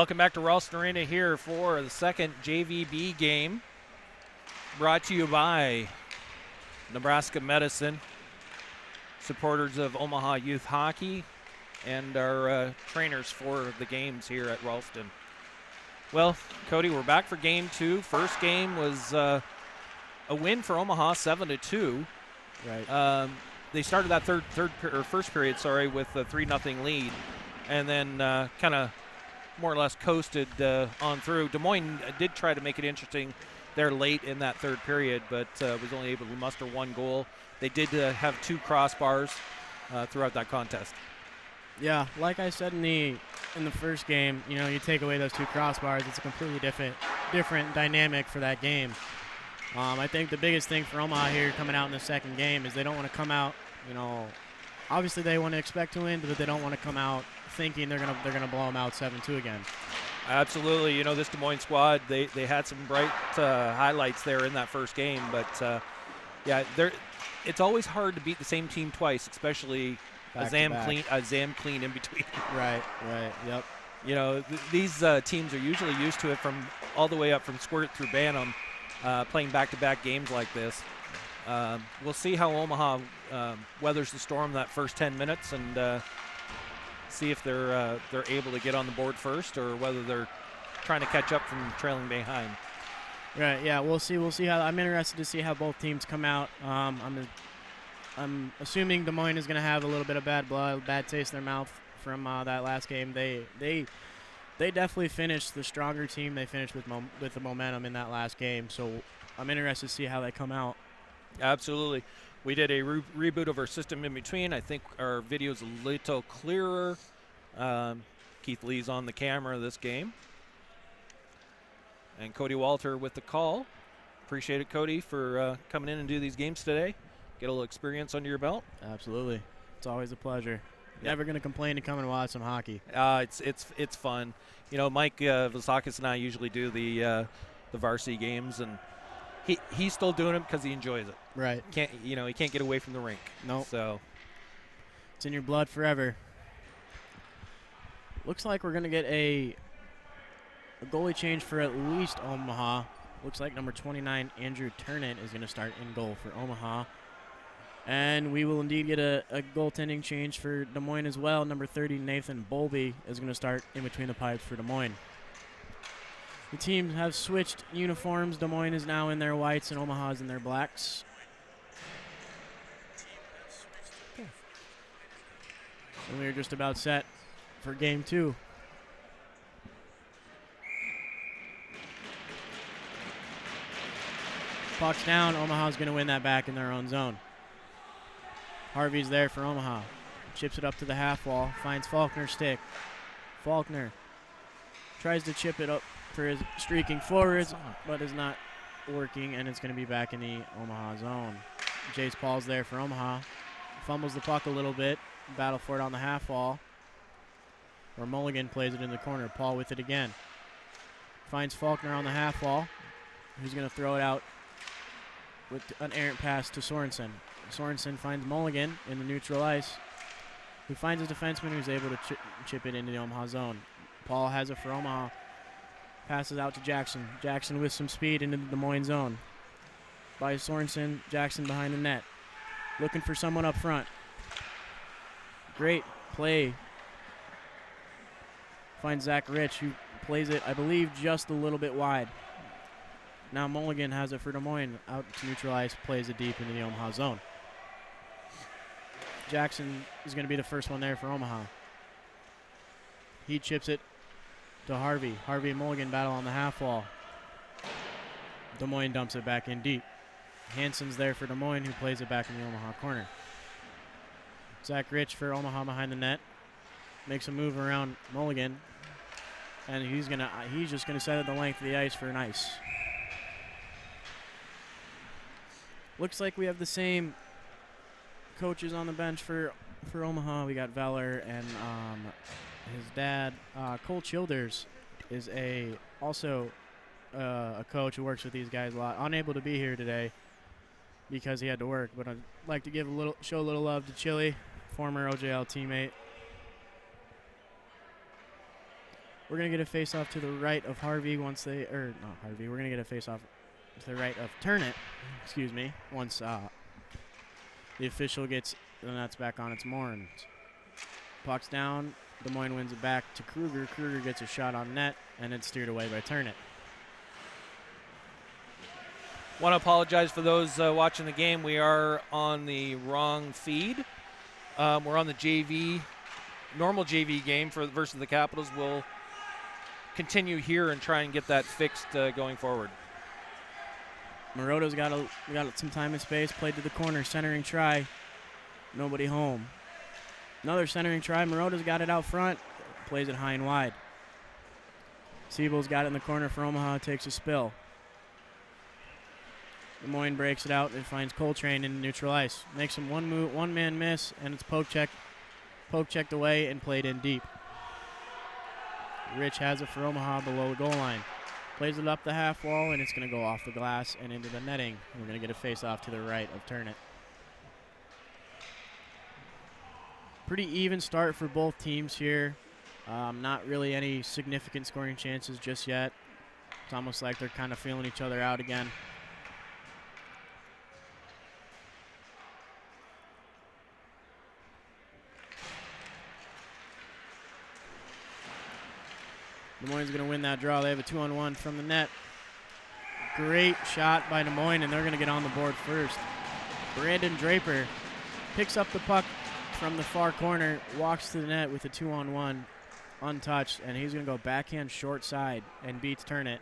Welcome back to Ralston Arena here for the second JVB game, brought to you by Nebraska Medicine, supporters of Omaha Youth Hockey, and our trainers for the games here at Ralston. Well, Cody, we're back for game two. First game was a win for Omaha, 7-2. Right. They started that first period, with a 3-0 lead, and then kind of more or less coasted on through. Des Moines did try to make it interesting there late in that third period, but was only able to muster one goal. They did have two crossbars throughout that contest. Yeah, like I said in the first game, you take away those two crossbars, it's a completely different dynamic for that game. I think the biggest thing for Omaha here coming out in the second game is they don't want to come out, obviously they want to expect to win, but they don't want to come out thinking they're gonna blow them out 7-2 again. Absolutely. This Des Moines squad, they had some bright highlights there in that first game, but it's always hard to beat the same team twice, especially a Zam clean in between. Right, yep. These teams are usually used to it from all the way up from Squirt through Bantam, playing back-to-back games like this. We'll see how Omaha weathers the storm that first 10 minutes and see if they're able to get on the board first or whether they're trying to catch up from trailing behind. Right, yeah, we'll see how. I'm interested to see how both teams come out. I'm assuming Des Moines is going to have a little bit of bad blood, bad taste in their mouth from that last game. They definitely finished the stronger team. They finished with the momentum in that last game, so I'm interested to see how they come out. Absolutely. We did a reboot of our system in between. I think our video's a little clearer. Keith Lee's on the camera this game. And Cody Walter with the call. Appreciate it, Cody, for coming in and do these games today. Get a little experience under your belt. Absolutely. It's always a pleasure. Yep. Never going to complain to come and watch some hockey. It's fun. Mike Vasakis and I usually do the varsity games, and he's still doing them because he enjoys it. Right. He can't get away from the rink. Nope. So it's in your blood forever. Looks like we're going to get a goalie change for at least Omaha. Looks like number 29, Andrew Turnant, is going to start in goal for Omaha. And we will indeed get a goaltending change for Des Moines as well. Number 30, Nathan Bolby, is going to start in between the pipes for Des Moines. The teams have switched uniforms. Des Moines is now in their whites and Omaha is in their blacks. And we are just about set for game two. Puck's down. Omaha's going to win that back in their own zone. Harvey's there for Omaha. Chips it up to the half wall. Finds Faulkner's stick. Faulkner tries to chip it up for his streaking forwards, but is not working, and it's going to be back in the Omaha zone. Jace Paul's there for Omaha. Fumbles the puck a little bit. Battle for it on the half wall. Or Mulligan plays it in the corner. Paul with it again. Finds Faulkner on the half wall. Who's going to throw it out with an errant pass to Sorensen. Sorensen finds Mulligan in the neutral ice, who finds a defenseman who's able to chip it into the Omaha zone. Paul has it for Omaha. Passes out to Jackson. Jackson with some speed into the Des Moines zone. By Sorensen, Jackson behind the net. Looking for someone up front. Great play. Finds Zach Rich, who plays it, I believe, just a little bit wide. Now Mulligan has it for Des Moines. Out to neutral ice, plays it deep into the Omaha zone. Jackson is going to be the first one there for Omaha. He chips it to Harvey. Harvey and Mulligan battle on the half wall. Des Moines dumps it back in deep. Hansen's there for Des Moines, who plays it back in the Omaha corner. Zach Rich for Omaha behind the net. Makes a move around Mulligan. And he's just gonna set it the length of the ice for an ice. Looks like we have the same coaches on the bench for Omaha. We got Valor and his dad. Cole Childers is also a coach who works with these guys a lot. Unable to be here today because he had to work, but I'd like to show a little love to Chili, former OJL teammate. We're going to get a face-off to the right of Harvey once they, or not Harvey, we're going to get a face-off to the right of Turnit, excuse me, once the official gets the nuts back on its Moines. Puck's down. Des Moines wins it back to Kruger. Kruger gets a shot on net, and it's steered away by Turnit. Want to apologize for those watching the game. We are on the wrong feed. We're on the JV, normal JV game versus the Capitals. We'll continue here and try and get that fixed going forward. Moroto's got some time and space. Played to the corner. Centering try. Nobody home. Another centering try. Moroto's got it out front. Plays it high and wide. Siebel's got it in the corner for Omaha. Takes a spill. Des Moines breaks it out and finds Coltrane in neutral ice. Makes him one-man miss, and it's poke checked away and played in deep. Rich has it for Omaha below the goal line. Plays it up the half wall, and it's going to go off the glass and into the netting. We're going to get a face-off to the right of Turnit. Pretty even start for both teams here. Not really any significant scoring chances just yet. It's almost like they're kind of feeling each other out again. Des Moines is going to win that draw. They have a 2-on-1 from the net. Great shot by Des Moines, and they're going to get on the board first. Brandon Draper picks up the puck from the far corner, walks to the net with a 2-on-1 untouched, and he's going to go backhand short side and beats Turnit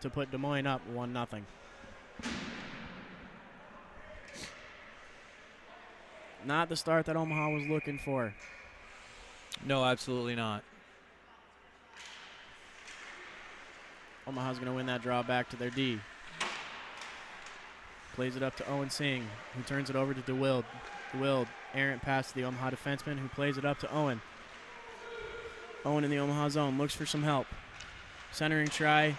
to put Des Moines up 1-0. Not the start that Omaha was looking for. No, absolutely not. Omaha's going to win that draw back to their D. Plays it up to Owen Singh, who turns it over to DeWild. DeWild, errant pass to the Omaha defenseman, who plays it up to Owen. Owen in the Omaha zone, looks for some help. Centering try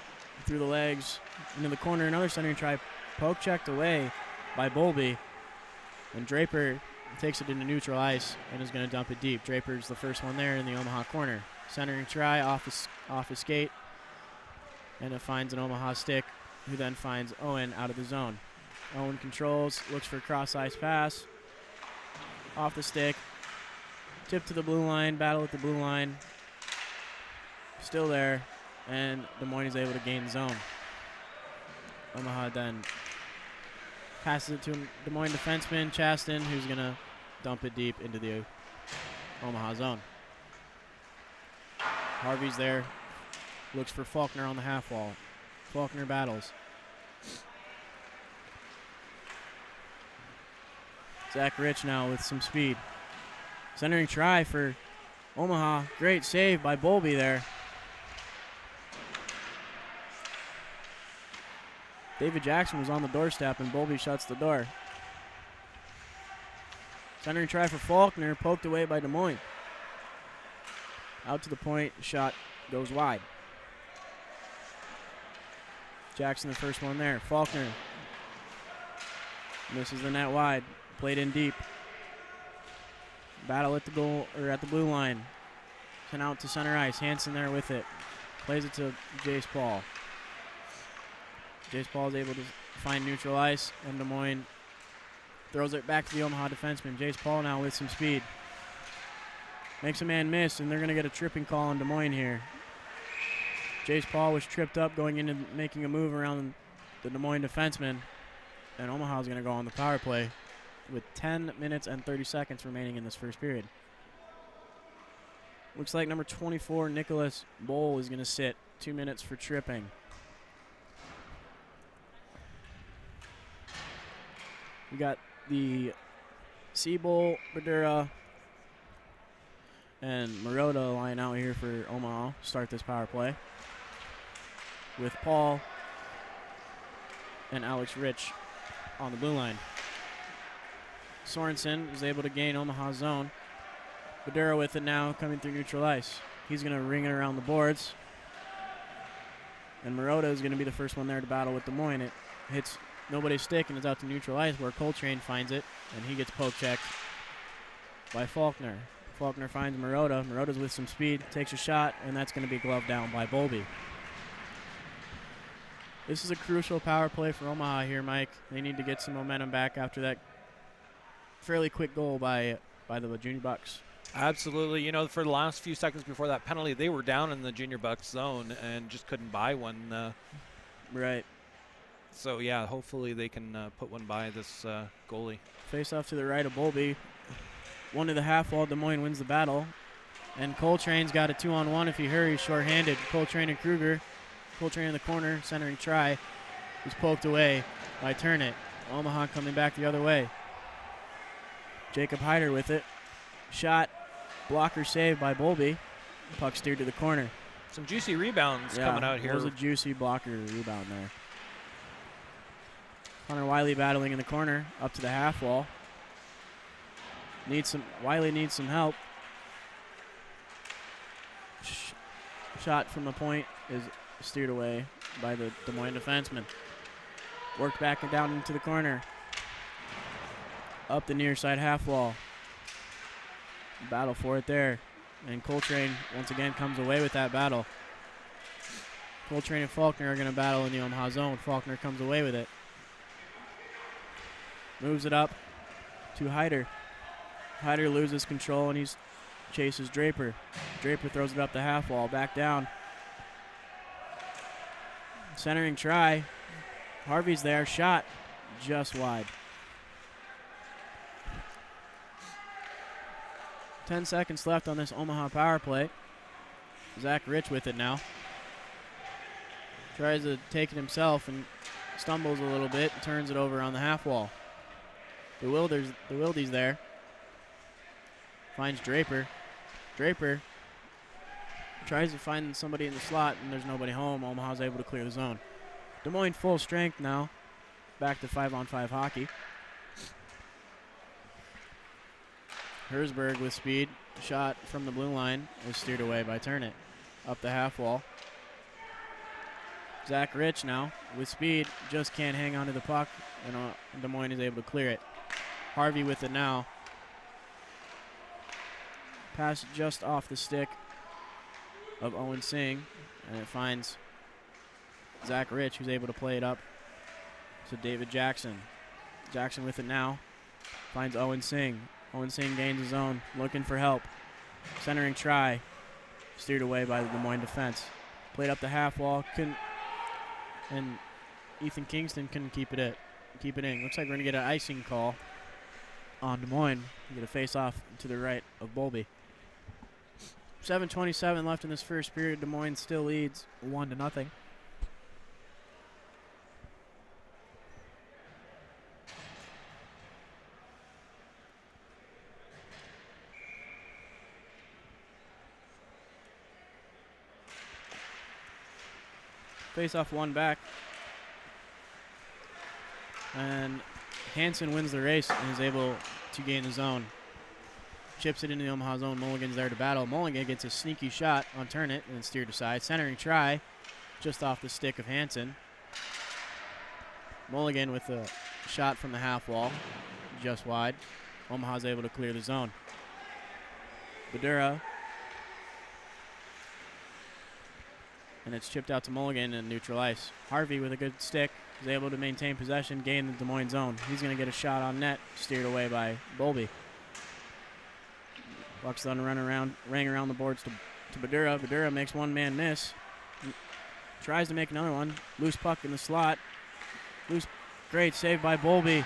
through the legs, into the corner, another centering try. Poke checked away by Bowlby. And Draper takes it into neutral ice and is going to dump it deep. Draper's the first one there in the Omaha corner. Centering try off his skate. And it finds an Omaha stick, who then finds Owen out of the zone. Owen controls, looks for a cross-ice pass. Off the stick. Tip to the blue line, battle at the blue line. Still there, and Des Moines is able to gain zone. Omaha then passes it to Des Moines defenseman, Chaston, who's going to dump it deep into the Omaha zone. Harvey's there. Looks for Faulkner on the half wall. Faulkner battles. Zach Rich now with some speed. Centering try for Omaha. Great save by Bowlby there. David Jackson was on the doorstep, and Bowlby shuts the door. Centering try for Faulkner, poked away by Des Moines. Out to the point, shot goes wide. Jackson the first one there. Faulkner misses the net wide. Played in deep. Battle at the goal, or at the blue line. Sent out to center ice. Hansen there with it. Plays it to Jace Paul. Jace Paul is able to find neutral ice, and Des Moines throws it back to the Omaha defenseman. Jace Paul now with some speed. Makes a man miss, and they're going to get a tripping call on Des Moines here. Jace Paul was tripped up going into making a move around the Des Moines defenseman, and Omaha's going to go on the power play with 10 minutes and 30 seconds remaining in this first period. Looks like number 24, Nicholas Bowl, is going to sit 2 minutes for tripping. We got the Siebel, Badura, and Marotta line out here for Omaha. Start this power play with Paul and Alex Rich on the blue line. Sorensen is able to gain Omaha's zone. Badura with it now, coming through neutral ice. He's going to ring it around the boards. And Marotta is going to be the first one there to battle with Des Moines. It hits nobody's stick and is out to neutral ice, where Coltrane finds it, and he gets poke checked by Faulkner. Faulkner finds Marotta. Marotta's with some speed, takes a shot, and that's going to be gloved down by Bowlby. This is a crucial power play for Omaha here, Mike. They need to get some momentum back after that fairly quick goal by the Junior Bucs. Absolutely. You know, for the last few seconds before that penalty, they were down in the Junior Bucs zone and just couldn't buy one. Right. So, yeah, hopefully they can put one by this goalie. Face off to the right of Bowlby. One to the half wall. Des Moines wins the battle. And Coltrane's got a 2-on-1 if he hurries, shorthanded. Coltrane and Kruger. Coltrane in the corner, centering try. He's poked away by Turnit. Omaha coming back the other way. Jacob Hyder with it. Shot. Blocker saved by Bowlby. Puck steered to the corner. Some juicy rebounds coming out here. It was a juicy blocker rebound there. Connor Wiley battling in the corner, up to the half wall. Wiley needs some help. Shot from the point is steered away by the Des Moines defenseman. Worked back and down into the corner. Up the near side half wall. Battle for it there. And Coltrane once again comes away with that battle. Coltrane and Faulkner are going to battle in the Omaha zone. Faulkner comes away with it. Moves it up to Hyder. Hyder loses control and he chases Draper. Draper throws it up the half wall, back down. Centering try. Harvey's there, shot just wide. 10 seconds left on this Omaha power play. Zach Rich with it now. Tries to take it himself and stumbles a little bit, turns it over on the half wall. The Wildy's there. Finds Draper. Draper tries to find somebody in the slot, and there's nobody home. Omaha's able to clear the zone. Des Moines full strength now. Back to 5-on-5 hockey. Herzberg with speed. Shot from the blue line is steered away by Turnit. Up the half wall. Zach Rich now with speed. Just can't hang on to the puck, and Des Moines is able to clear it. Harvey with it now. Pass just off the stick of Owen Singh, and it finds Zach Rich, who's able to play it up to David Jackson. Jackson with it now. Finds Owen Singh. Owen Singh gains his own, looking for help. Centering try. Steered away by the Des Moines defense. Played up the half wall, and Ethan Kingston couldn't keep it in. Looks like we're going to get an icing call on Des Moines. We get a face-off to the right of Bowlby. 7:27 left in this first period. Des Moines still leads 1-0. Face-off one back. And Hansen wins the race and is able to gain the zone. Chips it into the Omaha zone. Mulligan's there to battle. Mulligan gets a sneaky shot on Turnit and steered aside. Centering try just off the stick of Hansen. Mulligan with a shot from the half wall, just wide. Omaha's able to clear the zone. Badura. And it's chipped out to Mulligan in neutral ice. Harvey with a good stick is able to maintain possession, gain the Des Moines zone. He's going to get a shot on net, steered away by Bowlby. Bucks then rang around the boards to Badura. Badura makes one man miss. Tries to make another one. Loose puck in the slot. Great save by Bowlby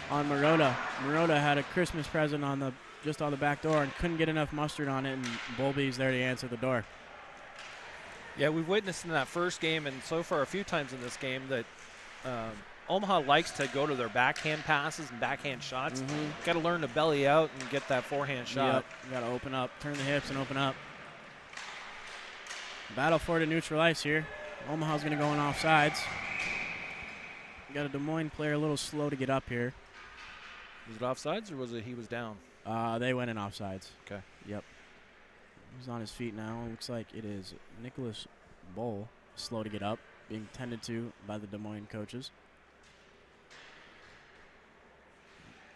on Marotta. Marotta had a Christmas present just on the back door and couldn't get enough mustard on it, and Bowlby's there to answer the door. Yeah, we've witnessed in that first game and so far a few times in this game that Omaha likes to go to their backhand passes and backhand shots. Got to learn to belly out and get that forehand shot. Yep, got to open up, turn the hips and open up. Battle for it to neutral ice here. Omaha's going to go in offsides. Got a Des Moines player a little slow to get up here. Was it offsides or was it he was down? They went in offsides. Okay. Yep. He's on his feet now. Looks like it is Nicholas Bowl, slow to get up, being tended to by the Des Moines coaches.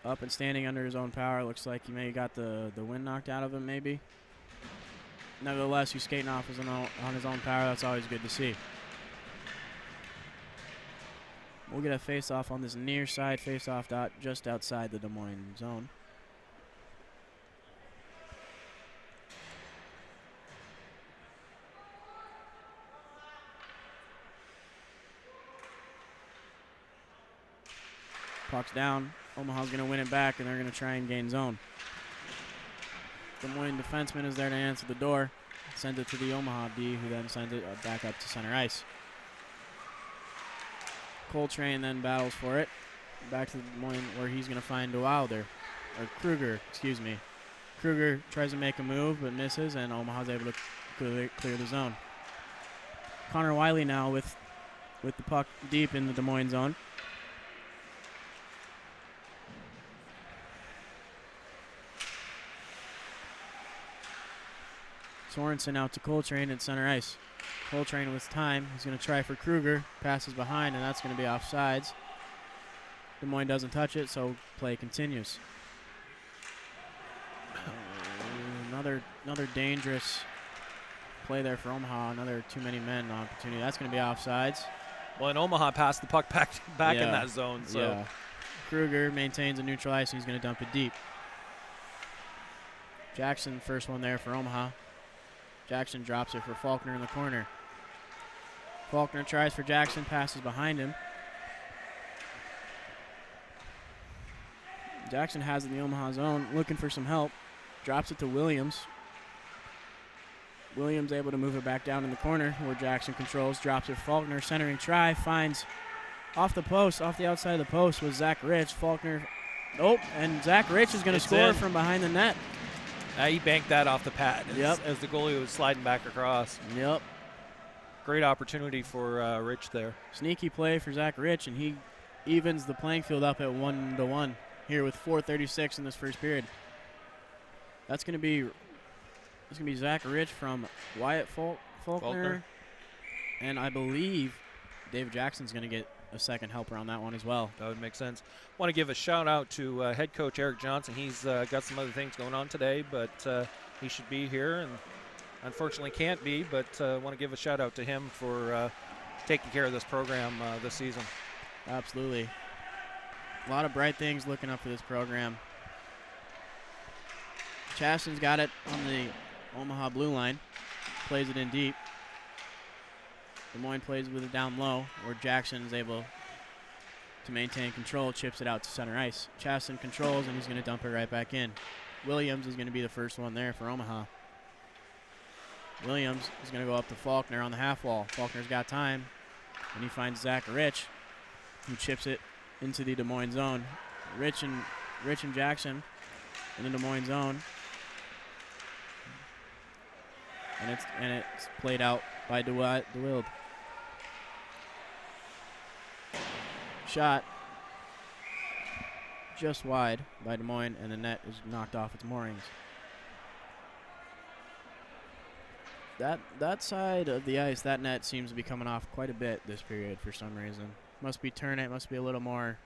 Up and standing under his own power. Looks like he may have got the wind knocked out of him, maybe. Nevertheless, he's skating off on his own power. That's always good to see. We'll get a face-off on this near side face-off dot just outside the Des Moines zone. Puck's down. Omaha's going to win it back, and they're going to try and gain zone. Des Moines defenseman is there to answer the door. Sends it to the Omaha D, who then sends it back up to center ice. Coltrane then battles for it. Back to Des Moines, where he's going to find Wilder. Or Kruger, excuse me. Kruger tries to make a move, but misses, and Omaha's able to clear the zone. Connor Wiley now with the puck deep in the Des Moines zone. Sorensen out to Coltrane at center ice. Coltrane with time. He's going to try for Kruger. Passes behind, and that's going to be offsides. Des Moines doesn't touch it, so play continues. Another dangerous play there for Omaha. Another too many men opportunity. That's going to be offsides. Well, and Omaha passed the puck back in that zone. So yeah. Kruger maintains a neutral ice, and he's going to dump it deep. Jackson, first one there for Omaha. Jackson drops it for Faulkner in the corner. Faulkner tries for Jackson, passes behind him. Jackson has it in the Omaha zone, looking for some help. Drops it to Williams. Williams able to move it back down in the corner where Jackson controls. Drops it for Faulkner, centering try, finds off the post, off the outside of the post was Zach Rich. Faulkner, and Zach Rich is going to score from behind the net. He banked that off the pad Yep. as the goalie was sliding back across. Yep. Great opportunity for Rich there. Sneaky play for Zach Rich, and he evens the playing field up at 1-1 here with 4:36 in this first period. That's going to be Zach Rich from Wyatt Faulkner, and I believe David Jackson's going to get a second helper on that one as well. That would make sense. Want to give a shout out to head coach Eric Johnson. He's got some other things going on today, but he should be here and unfortunately can't be, but want to give a shout out to him for taking care of this program this season. Absolutely. A lot of bright things looking up for this program. Chasten's got it on the Omaha blue line. Plays it in deep. Des Moines plays with it down low, where Jackson is able to maintain control, chips it out to center ice. Chasten controls, and he's going to dump it right back in. Williams is going to be the first one there for Omaha. Williams is going to go up to Faulkner on the half wall. Faulkner's got time, and he finds Zach Rich, who chips it into the Des Moines zone. Rich and Jackson in the Des Moines zone. And it's played out by DeWild. Shot just wide by Des Moines, and the net is knocked off its moorings. That side of the ice, that net seems to be coming off quite a bit this period for some reason. Must be turning. Must be a little more.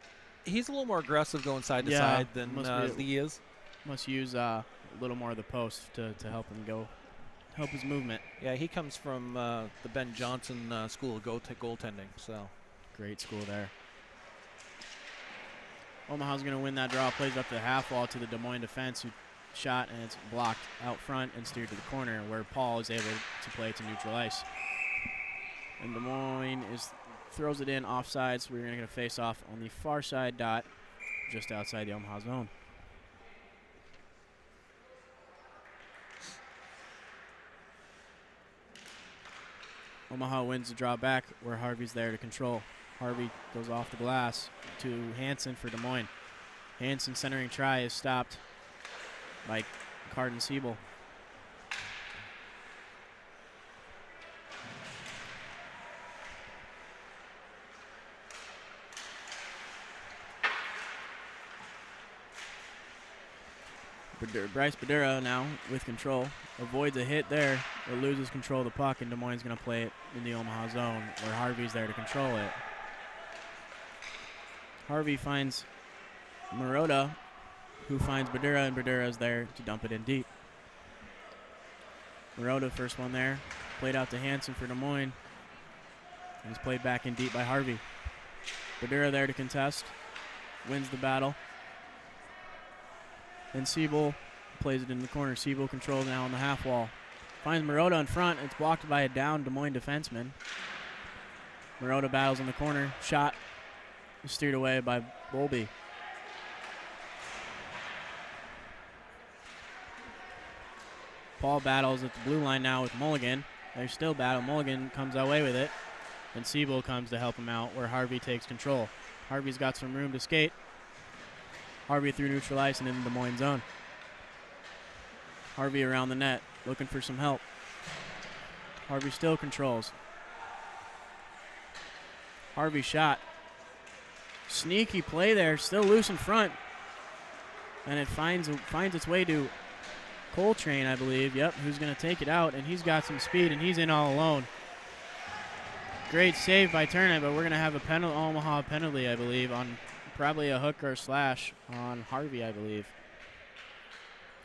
He's a little more aggressive going side to side than Lee is. Must use a little more of the post to help him go. Help his movement. Yeah, he comes from the Ben Johnson School of Goaltending. So great school there. Omaha's going to win that draw. Plays up the half wall to the Des Moines defense, who shot, and it's blocked out front and steered to the corner, where Paul is able to play to neutral ice. And Des Moines throws it in offside, so we're going to get a face-off on the far side dot, just outside the Omaha zone. Omaha wins the draw back, where Harvey's there to control. Harvey goes off the glass to Hansen for Des Moines. Hansen centering try is stopped by Carden Siebel. Bryce Badura now with control. Avoids a hit there, but loses control of the puck, and Des Moines is going to play it in the Omaha zone, where Harvey's there to control it. Harvey finds Marotta who finds Badura, and Badura's there to dump it in deep. Marotta, first one there. Played out to Hansen for Des Moines. He's played back in deep by Harvey. Badura there to contest. Wins the battle. Then Siebel plays it in the corner. Siebel controls now on the half wall. Finds Marotta in front. It's blocked by a down Des Moines defenseman. Marotta battles in the corner. Shot steered away by Bolby. Paul battles at the blue line now with Mulligan. They still battle. Mulligan comes away with it. And Siebel comes to help him out where Harvey takes control. Harvey's got some room to skate. Harvey through neutral ice and in the Des Moines zone. Harvey around the net, looking for some help. Harvey still controls. Harvey shot. Sneaky play there, still loose in front. And it finds its way to Coltrane, I believe. Yep, who's going to take it out, and he's got some speed, and he's in all alone. Great save by Turnett, but we're going to have a Omaha penalty, I believe, on probably a hook or slash on Harvey, I believe.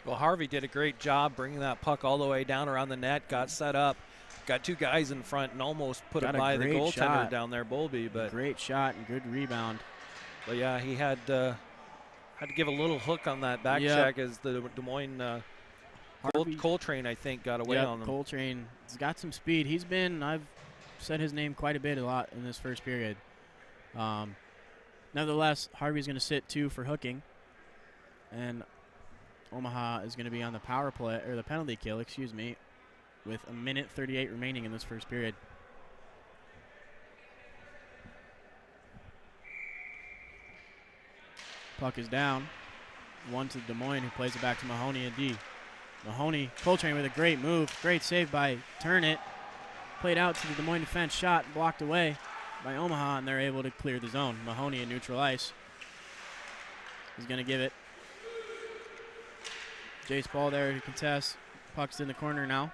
Well, Harvey did a great job bringing that puck all the way down around the net, got set up, got two guys in front, and almost put it by the goaltender down there, Bolby. But great shot and good rebound. But yeah, he had to give a little hook on that back check as the Des Moines Coltrane, I think, got away on him. Coltrane's got some speed. I've said his name quite a lot in this first period. Nevertheless, Harvey's going to sit 2 for hooking, and Omaha is going to be on the power play, or the penalty kill, excuse me, with 1:38 remaining in this first period. Puck is down. 1 to Des Moines, who plays it back to Mahoney and D. Mahoney, Coltrane with a great move. Great save by Turnett. Played out to the Des Moines defense. Shot blocked away by Omaha, and they're able to clear the zone. Mahoney in neutral ice. He's going to give it. Jace Paul there to contest. Puck's in the corner now.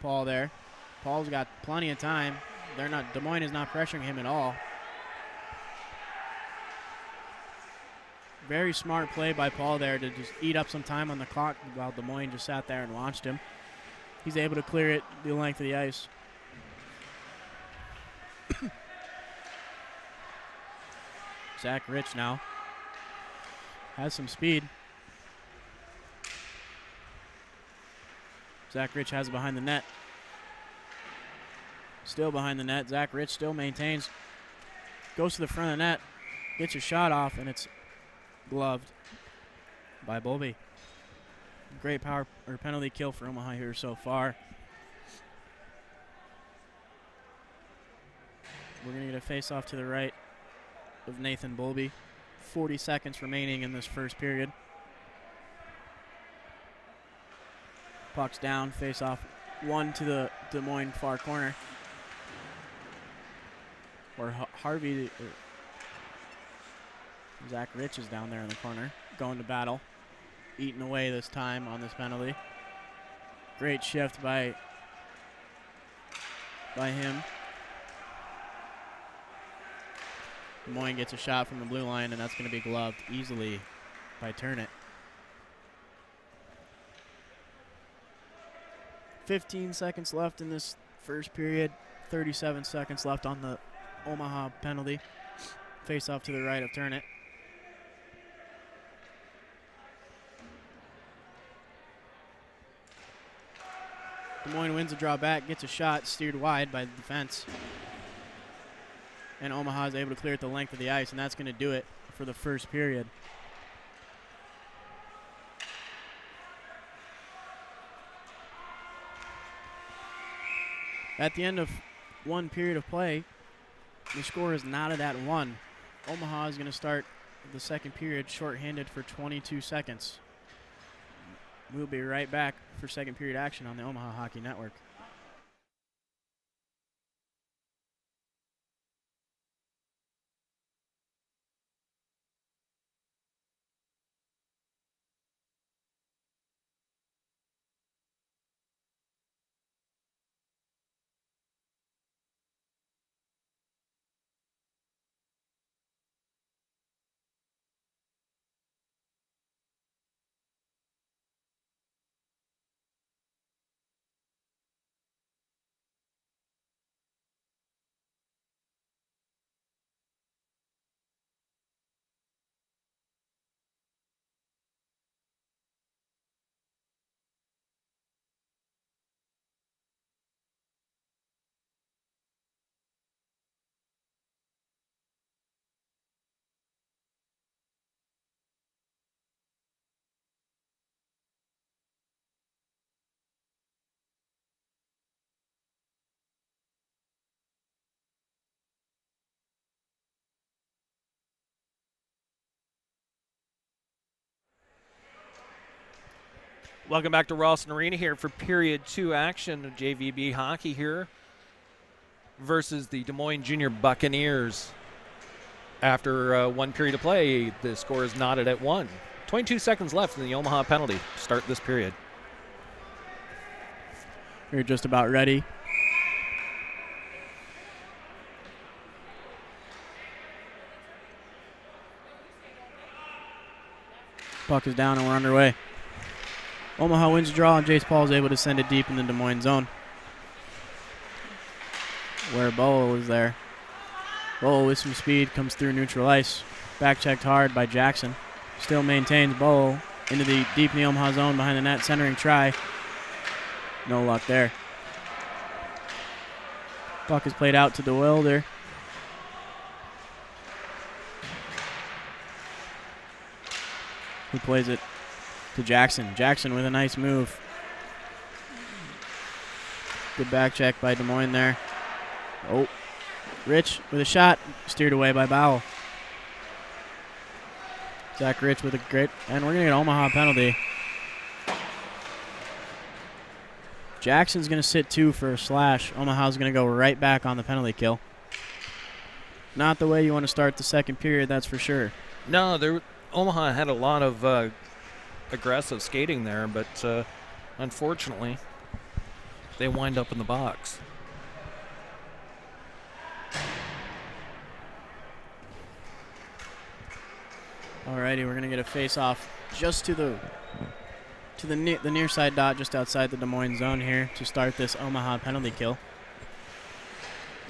Paul there. Paul's got plenty of time. Des Moines is not pressuring him at all. Very smart play by Paul there to just eat up some time on the clock while Des Moines just sat there and watched him. He's able to clear it the length of the ice. Zach Rich now has some speed. Zach Rich has it behind the net. Still behind the net. Zach Rich still maintains. Goes to the front of the net. Gets a shot off, and it's gloved by Bolby. Great power or penalty kill for Omaha here so far. We're going to get a face-off to the right of Nathan Bolby. 40 seconds remaining in this first period. Puck's down, face-off 1 to the Des Moines far corner. Or Harvey, Zach Rich is down there in the corner, going to battle. Eating away this time on this penalty. Great shift by him. Des Moines gets a shot from the blue line, and that's going to be gloved easily by Turnett. 15 seconds left in this first period. 37 seconds left on the Omaha penalty. Face off to the right of Turnett. Des Moines wins the draw back, gets a shot, steered wide by the defense. And Omaha is able to clear it the length of the ice, and that's going to do it for the first period. At the end of one period of play, the score is knotted at 1. Omaha is going to start the second period shorthanded for 22 seconds. We'll be right back for second period action on the Omaha Hockey Network. Welcome back to Ralston Arena here for period 2 action of JVB hockey here versus the Des Moines Junior Buccaneers. After 1 period of play, the score is knotted at 1. 22 seconds left in the Omaha penalty to start this period. We're just about ready. Puck is down and we're underway. Omaha wins the draw, and Jace Paul is able to send it deep in the Des Moines zone. Where Bowl is there. Bowl with some speed comes through neutral ice. Back checked hard by Jackson. Still maintains Bowl into the deep in the Omaha zone behind the net, centering try. No luck there. Puck is played out to DeWilder. He plays it to Jackson. Jackson with a nice move. Good back check by Des Moines there. Oh, Rich with a shot. Steered away by Bowell. Zach Rich with a great, and we're going to get an Omaha penalty. Jackson's going to sit 2 for a slash. Omaha's going to go right back on the penalty kill. Not the way you want to start the second period, that's for sure. No, Omaha had a lot of aggressive skating there, but unfortunately, they wind up in the box. Alrighty, we're going to get a face-off just to the near side dot, just outside the Des Moines zone here to start this Omaha penalty kill.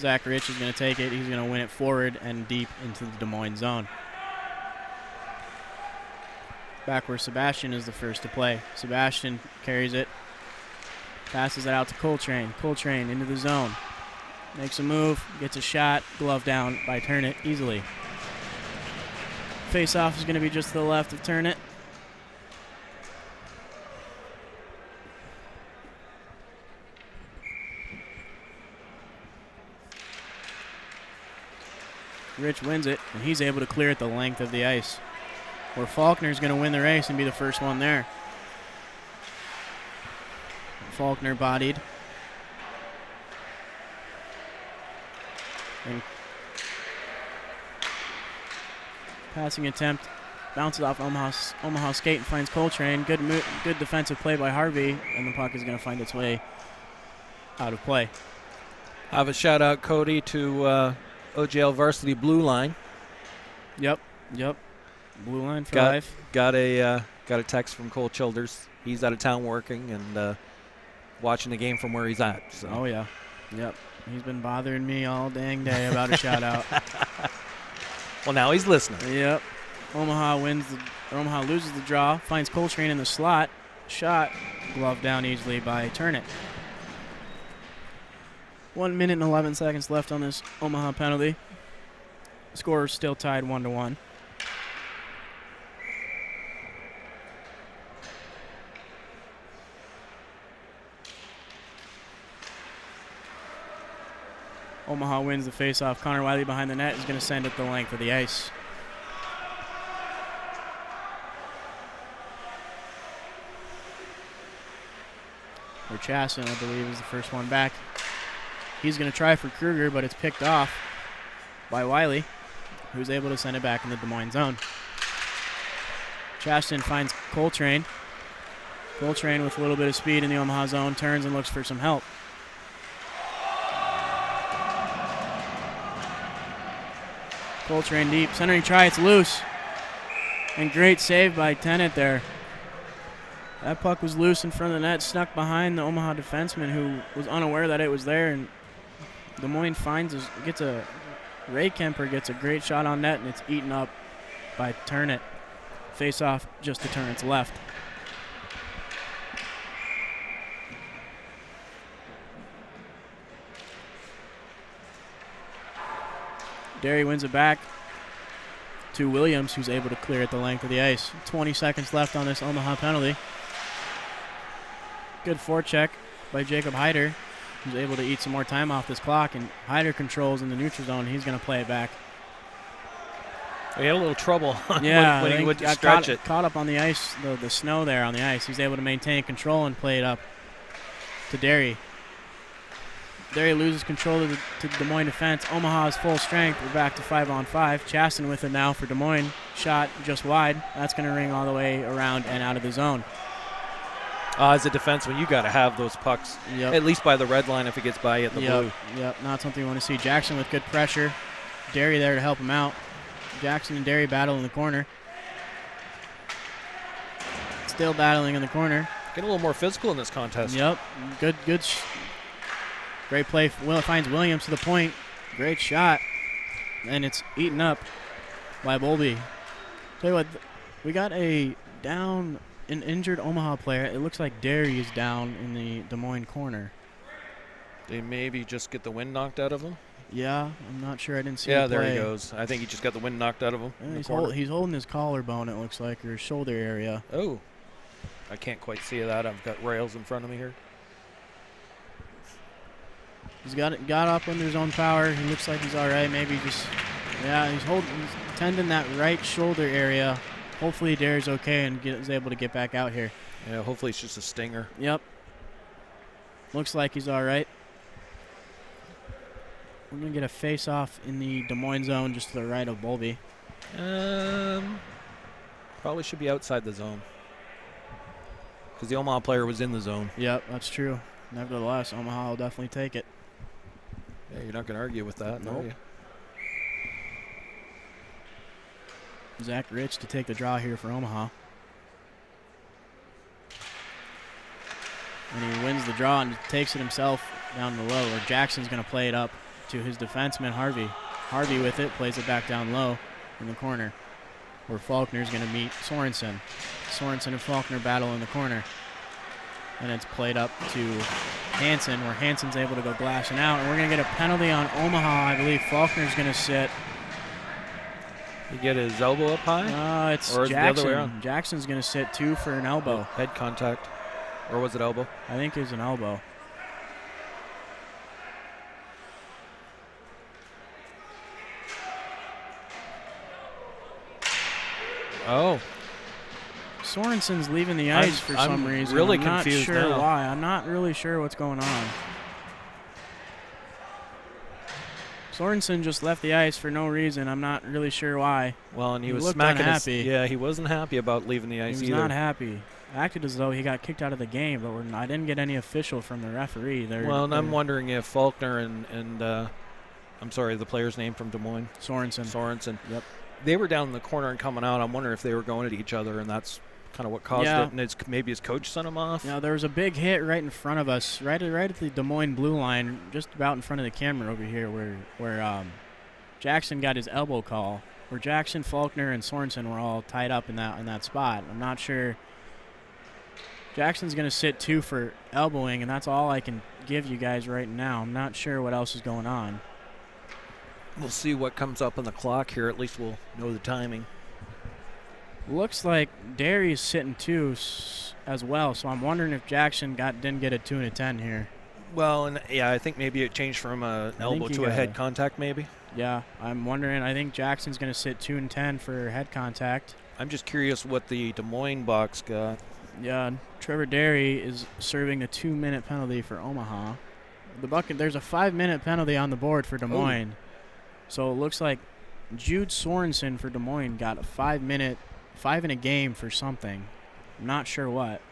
Zach Rich is going to take it. He's going to win it forward and deep into the Des Moines zone. Back where Sebastian is the first to play. Sebastian carries it. Passes it out to Coltrane. Coltrane into the zone. Makes a move. Gets a shot. Glove down by Turnett easily. Face-off is going to be just to the left of Turnett. Rich wins it, and he's able to clear it the length of the ice. Where Faulkner's going to win the race and be the first one there. Faulkner bodied. And passing attempt bounces off Omaha skate and finds Coltrane. Good defensive play by Harvey, and the puck is going to find its way out of play. I have a shout out, Cody, to OGL Varsity Blue Line. Yep. Blue line for life. Got a text from Cole Childers. He's out of town working and watching the game from where he's at. So. Oh yeah, yep. He's been bothering me all dang day about a shout out. Well, now he's listening. Yep. Omaha loses the draw. Finds Coltrane in the slot. Shot. Glove down easily by Turnett. 1 minute and 11 seconds left on this Omaha penalty. Score is still tied 1-1. Omaha wins the faceoff. Connor Wiley behind the net is going to send it the length of the ice. Or Chasson, I believe, is the first one back. He's going to try for Kruger, but it's picked off by Wiley, who's able to send it back in the Des Moines zone. Chaston finds Coltrane. Coltrane with a little bit of speed in the Omaha zone, turns and looks for some help. Coltrane deep, centering try, it's loose. And great save by Tennant there. That puck was loose in front of the net, snuck behind the Omaha defenseman who was unaware that it was there, and Des Moines Ray Kemper gets a great shot on net, and it's eaten up by Turnett. Face off just to Turnett's left. Derry wins it back to Williams, who's able to clear it the length of the ice. 20 seconds left on this Omaha penalty. Good forecheck by Jacob Hyder, who's able to eat some more time off this clock, and Hyder controls in the neutral zone. He's going to play it back. He had a little trouble Yeah, when I he think went to got stretch it. caught up on the ice, the snow there on the ice. He's able to maintain control and play it up to Derry. Derry loses control to the Des Moines defense. Omaha's full strength. We're back to 5-on-5. Chaston with it now for Des Moines. Shot just wide. That's going to ring all the way around and out of the zone. As a defenseman, you got to have those pucks, at least by the red line if it gets by you at the blue. Yep, not something you want to see. Jackson with good pressure. Derry there to help him out. Jackson and Derry battle in the corner. Still battling in the corner. Get a little more physical in this contest. Yep, good. Great play. Will finds Williams to the point. Great shot. And it's eaten up by Bowlby. Tell you what, we got an injured Omaha player. It looks like Derry is down in the Des Moines corner. They maybe just get the wind knocked out of him? Yeah, I'm not sure. I didn't see Yeah, the play. there he goes. I think he just got the wind knocked out of him. Yeah, he's holding his collarbone, it looks like, or his shoulder area. Oh, I can't quite see that. I've got rails in front of me here. He's got up under his own power. He looks like he's all right. Maybe just, he's tending that right shoulder area. Hopefully Derry's okay and is able to get back out here. Yeah, hopefully it's just a stinger. Yep. Looks like he's all right. We're going to get a face-off in the Des Moines zone just to the right of Bowlby. Probably should be outside the zone because the Omaha player was in the zone. Yep, that's true. Nevertheless, Omaha will definitely take it. Yeah, you're not going to argue with that, nope. Are you? Zach Rich to take the draw here for Omaha. And he wins the draw and takes it himself down the low, where Jackson's going to play it up to his defenseman, Harvey. Harvey with it, plays it back down low in the corner, where Faulkner's going to meet Sorensen. Sorensen and Faulkner battle in the corner. And it's played up to Hansen, where Hansen's able to go glashing out. And we're going to get a penalty on Omaha. I believe Faulkner's going to sit. You get his elbow up high? It's or Jackson. The other way around? Jackson's going to sit 2 for an elbow. Head contact. Or was it elbow? I think it was an elbow. Oh. Sorensen's leaving the ice for some reason. Really I'm confused not sure now. why. I'm not really sure what's going on. Sorensen just left the ice for no reason. I'm not really sure why. Well, and he was looked smacking unhappy. Yeah, he wasn't happy about leaving the ice He was either. not happy. Acted as though he got kicked out of the game, but I didn't get any official from the referee. Well, and I'm wondering if Faulkner and I'm sorry, the player's name from Des Moines? Sorensen. Yep. They were down in the corner and coming out. I'm wondering if they were going at each other, and that's kind of what caused it. And maybe his coach sent him off. Yeah, there was a big hit right in front of us, right at the Des Moines blue line, just about in front of the camera over here, where Jackson got his elbow call, where Jackson, Faulkner, and Sorensen were all tied up in that spot. I'm not sure. Jackson's going to sit 2 for elbowing, and that's all I can give you guys right now. I'm not sure what else is going on. We'll see what comes up on the clock here. At least we'll know the timing. Looks like Derry's sitting 2 as well, so I'm wondering if Jackson didn't get a 2 and a 10 here. Well, and yeah, I think maybe it changed from an elbow to a head contact maybe. Yeah, I'm wondering. I think Jackson's going to sit 2 and 10 for head contact. I'm just curious what the Des Moines box got. Yeah, Trevor Derry is serving a 2-minute penalty for Omaha. There's a 5-minute penalty on the board for Des Moines. Ooh. So it looks like Jude Sorensen for Des Moines got a 5 in a game for something. I'm not sure what.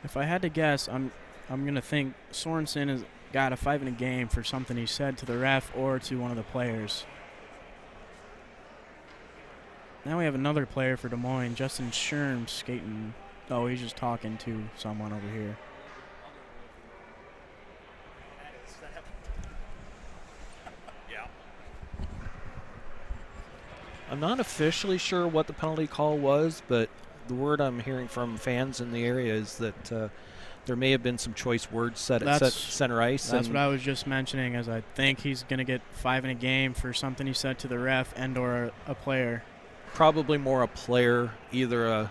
If I had to guess, I'm gonna think Sorensen has got a 5 in a game for something he said to the ref or to one of the players. Now we have another player for Des Moines, Justin Sherm, skating. Oh, he's just talking to someone over here. I'm not officially sure what the penalty call was, but the word I'm hearing from fans in the area is that there may have been some choice words said at center ice. That's what I was just mentioning, as I think he's going to get 5 in a game for something he said to the ref and or a player. Probably more a player, either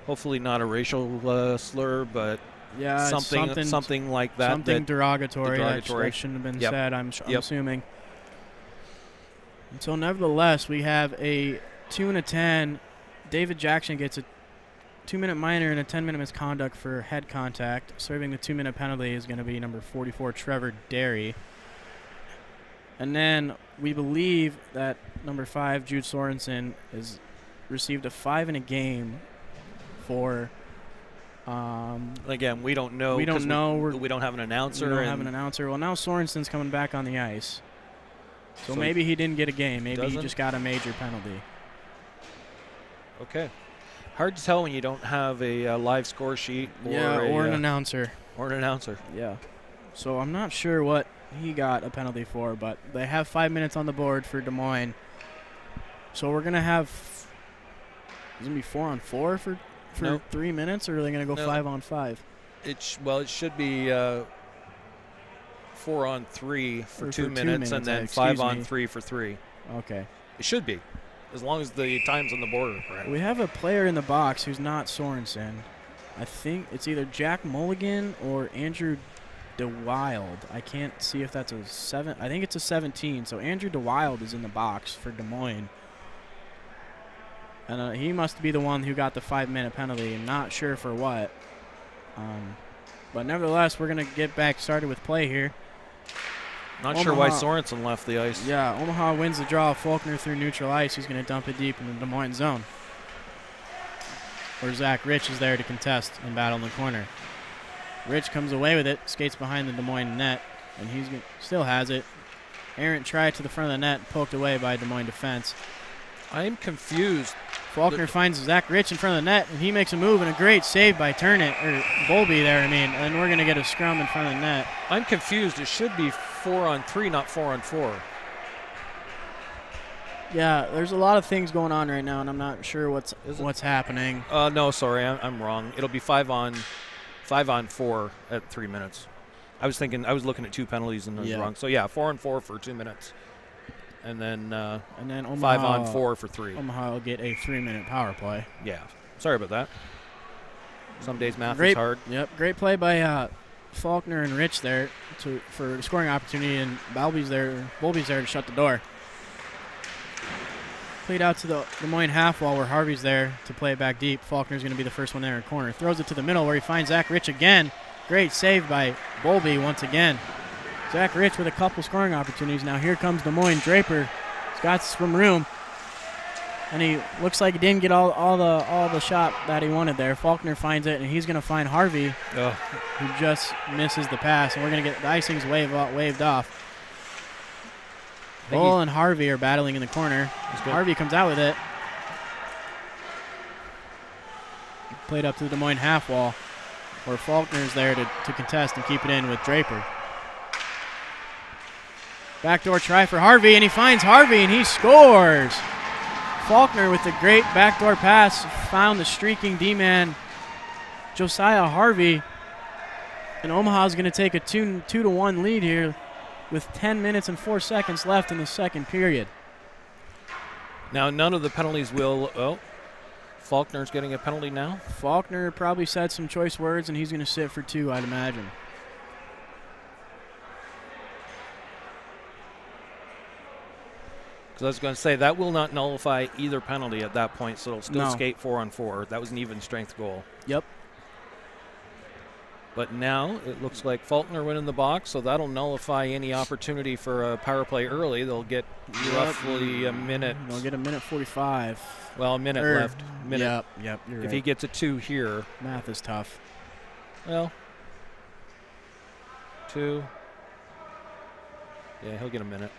hopefully not a racial slur, but Yeah, something like that. Something derogatory. Derogatory. That shouldn't have been Yep. said, I'm Yep. assuming. And so nevertheless, we have a 2 and a 10. David Jackson gets a 2-minute minor and a 10-minute misconduct for head contact. Serving the 2-minute penalty is going to be number 44, Trevor Derry. And then we believe that number 5, Jude Sorensen, has received a 5 in a game for. Again, we don't know. We don't know. We don't have an announcer. We don't have an announcer. Well, now Sorensen's coming back on the ice. So maybe he didn't get a game. Maybe he just got a major penalty. Okay. Hard to tell when you don't have a live score sheet. Or an announcer. Or an announcer. Yeah. So I'm not sure what he got a penalty for, but they have 5 minutes on the board for Des Moines. So we're going to have, is it going to be 4-on-4 for Nope. 3 minutes, or are they going to go 5-on-5? It should be 4-on-3 for 2 minutes, and then 5-on-3 for 3. Okay. It should be, as long as the times on the board are correct. We have a player in the box who's not Sorensen. I think it's either Jack Mulligan or Andrew DeWild. I can't see if that's a 7. I think it's a 17. So Andrew DeWild is in the box for Des Moines. And he must be the one who got the 5-minute penalty. I'm not sure for what. But nevertheless, we're going to get back started with play here. Not sure why Sorensen left the ice. Yeah, Omaha wins the draw. Faulkner through neutral ice. He's going to dump it deep in the Des Moines zone, where Zach Rich is there to contest and battle in the corner. Rich comes away with it, skates behind the Des Moines net, and he still has it. Errant try to the front of the net, poked away by Des Moines defense. I'm confused. Faulkner finds Zach Rich in front of the net, and he makes a move and a great save by Bowlby there, and we're going to get a scrum in front of the net. I'm confused. It should be 4-on-3, not 4-on-4. Yeah, there's a lot of things going on right now, and I'm not sure what's happening. No, sorry, I'm wrong. It'll be 5-on-4 at 3 minutes. I was looking at 2 penalties and I was wrong. So yeah, 4-on-4 for 2 minutes, and then Omaha, 5-on-4 for 3. Omaha will get a 3-minute power play. Yeah, sorry about that. Some days math is hard. Yep, great play by Faulkner and Rich there for a scoring opportunity, and Bowlby's there to shut the door. Played out to the Des Moines half wall where Harvey's there to play it back deep. Faulkner's going to be the first one there in the corner. Throws it to the middle where he finds Zach Rich again. Great save by Bowlby once again. Zach Rich with a couple scoring opportunities. Now here comes Des Moines. Draper. He's got some room. And he looks like he didn't get all the shot that he wanted there. Faulkner finds it, and he's going to find Harvey, who just misses the pass. And we're going to get the icing's waved off. Bull and Harvey are battling in the corner. Harvey comes out with it. Played up to the Des Moines half wall, where Faulkner's there to contest and keep it in with Draper. Backdoor try for Harvey, and he finds Harvey, and he scores. Faulkner with a great backdoor pass found the streaking D-man Josiah Harvey, and Omaha's going to take a 2-1 lead here with 10 minutes and 4 seconds left in the second period. Now none of the penalties will. Oh, Faulkner's getting a penalty now. Faulkner probably said some choice words, and he's going to sit for 2, I'd imagine. Because I was going to say, that will not nullify either penalty at that point, so it'll still skate 4-on-4. That was an even strength goal. Yep. But now it looks like Faulkner went in the box, so that'll nullify any opportunity for a power play early. They'll get roughly a minute. They'll get a minute 45. Well, a minute left. Yep, you're right. If he gets a 2 here. Math is tough. Well, 2. Yeah, he'll get a minute.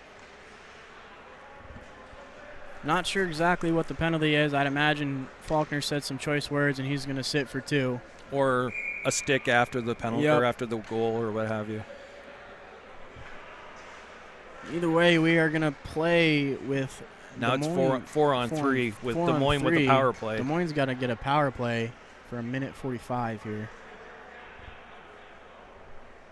Not sure exactly what the penalty is. I'd imagine Faulkner said some choice words, and he's going to sit for 2. Or a stick after the penalty or after the goal or what have you. Either way, we are going to play with now it's 4-on-3 with Des Moines with the power play. Des Moines got to get a power play for a minute 45 here.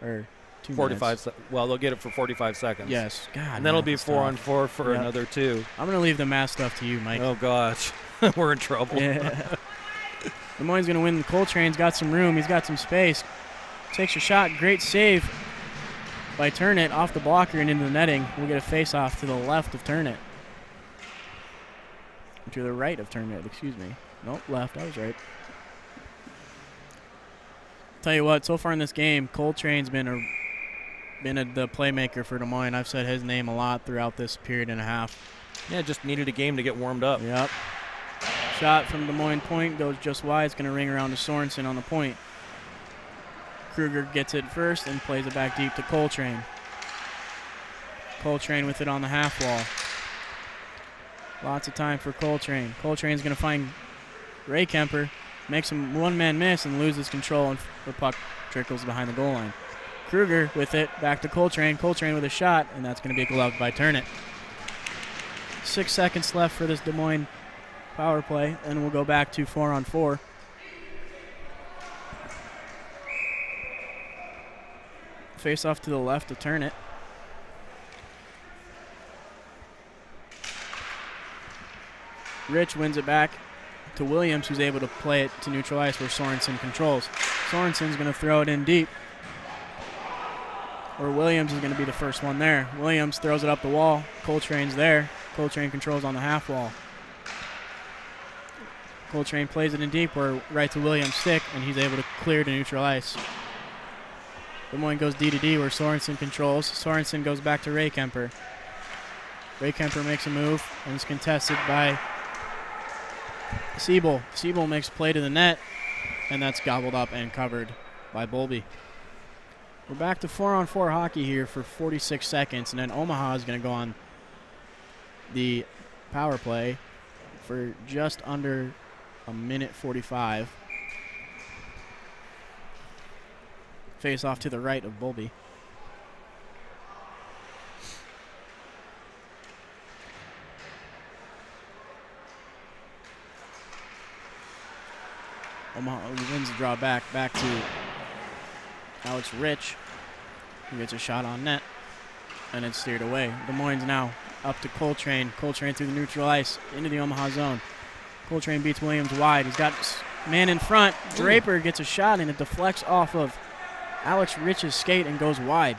Or 2 45 well, they'll get it for 45 seconds. Yes. God, and then it'll be 4-on-4 for another 2. I'm going to leave the math stuff to you, Mike. Oh, gosh. We're in trouble. Yeah. Des Moines going to win. Coltrane's got some room. He's got some space. takes a shot. Great save by Turnit off the blocker and into the netting. We'll get a face-off to the left of Turnit. To the right of Turnit, excuse me. Nope, left. I was right. Tell you what, so far in this game, Coltrane's been the playmaker for Des Moines. I've said his name a lot throughout this period and a half. Yeah, just needed a game to get warmed up. Yep. Shot from Des Moines point goes just wide. It's going to ring around to Sorensen on the point. Kruger gets it first and plays it back deep to Coltrane. Coltrane with it on the half wall. Lots of time for Coltrane. Coltrane's going to find Ray Kemper, makes him one-man miss and loses control, and the puck trickles behind the goal line. Kruger with it, back to Coltrane. Coltrane with a shot, and that's going to be gloved by Turnit. 6 seconds left for this Des Moines power play, and we'll go back to 4-on-4. Face off to the left to Turnit. Rich wins it back to Williams, who's able to play it to neutral ice where Sorensen controls. Sorensen's going to throw it in deep, or Williams is going to be the first one there. Williams throws it up the wall. Coltrane's there. Coltrane controls on the half wall. Coltrane plays it in deep, where right to Williams' stick, and he's able to clear to neutral ice. Des Moines goes D to D, where Sorensen controls. Sorensen goes back to Ray Kemper. Ray Kemper makes a move, and is contested by Siebel. Siebel makes play to the net, and that's gobbled up and covered by Bolby. We're back to 4-on-4 hockey here for 46 seconds, and then Omaha is going to go on the power play for just under a minute 45. Face off to the right of Bolby. Omaha wins the draw back to Alex Rich, who gets a shot on net, and it's steered away. Des Moines now up to Coltrane. Coltrane through the neutral ice into the Omaha zone. Coltrane beats Williams wide. He's got man in front. Draper gets a shot, and it deflects off of Alex Rich's skate and goes wide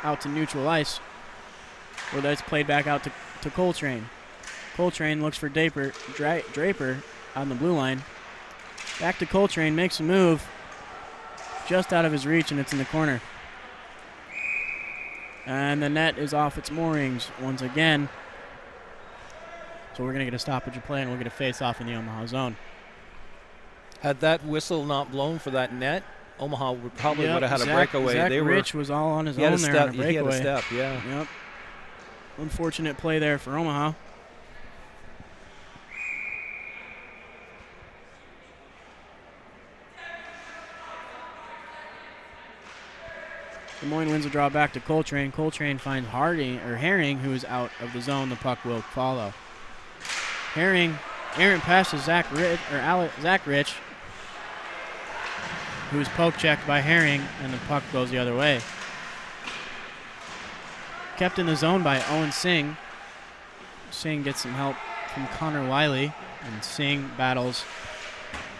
out to neutral ice, where that's played back out to Coltrane. Coltrane looks for Draper on the blue line. Back to Coltrane, makes a move just out of his reach, and it's in the corner. And the net is off its moorings once again. So we're going to get a stoppage of play, and we'll get a face-off in the Omaha zone. Had that whistle not blown for that net, Omaha would have had a breakaway. Zach Rich was all on his own there on a breakaway. He had a step, yeah. Yep. Unfortunate play there for Omaha. Des Moines wins the draw back to Coltrane. Coltrane finds Herring, who is out of the zone. The puck will follow. Aaron passes Zach Rich, who is poke checked by Herring, and the puck goes the other way. Kept in the zone by Owen Singh. Singh gets some help from Connor Wiley, and Singh battles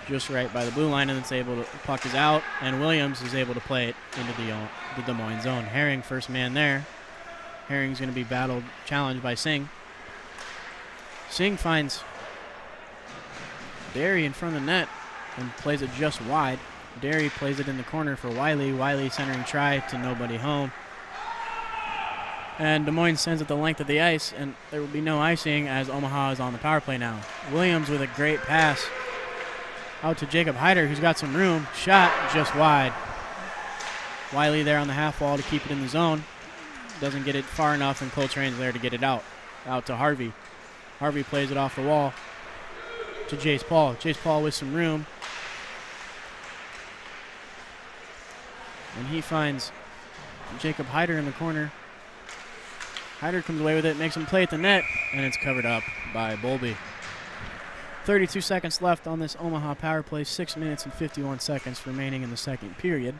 just right by the blue line, and the puck is out, and Williams is able to play it into the Des Moines zone. Herring first man there. Herring's going to be challenged by Singh. Singh finds Derry in front of the net and plays it just wide. Derry plays it in the corner for Wiley. Wiley centering try to nobody home. And Des Moines sends it the length of the ice, and there will be no icing as Omaha is on the power play now. Williams with a great pass out to Jacob Heider, who's got some room. Shot just wide. Wiley there on the half wall to keep it in the zone. Doesn't get it far enough, and Coltrane's there to get it out. Out to Harvey. Harvey plays it off the wall to Jace Paul. Jace Paul with some room. And he finds Jacob Heider in the corner. Heider comes away with it, makes him play at the net, and it's covered up by Bolby. 32 seconds left on this Omaha power play. 6 minutes and 51 seconds remaining in the second period.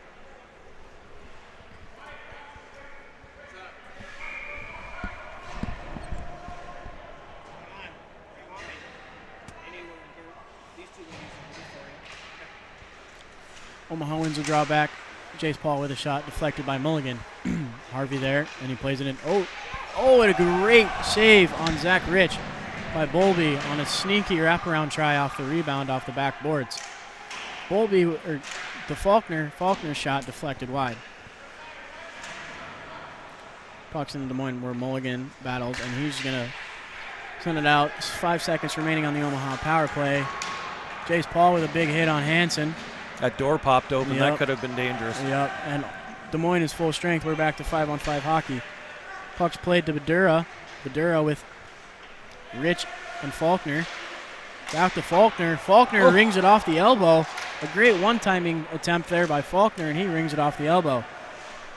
Omaha wins the draw back Jace Paul with a shot deflected by Mulligan. Harvey there, and he plays it in. Oh, and a great save on Zach Rich by Bowlby on a sneaky wraparound try off the rebound off the backboards. The Faulkner shot deflected wide. Puck's in Des Moines where Mulligan battles, and he's going to send it out. 5 seconds remaining on the Omaha power play. Jace Paul with a big hit on Hansen. That door popped open. Yep. That could have been dangerous. Yep, and Des Moines is full strength. We're back to 5-on-5 hockey. Puck's played to Badura. Badura with Rich and Faulkner. Back to Faulkner. Faulkner rings it off the elbow. A great one-timing attempt there by Faulkner, and he rings it off the elbow.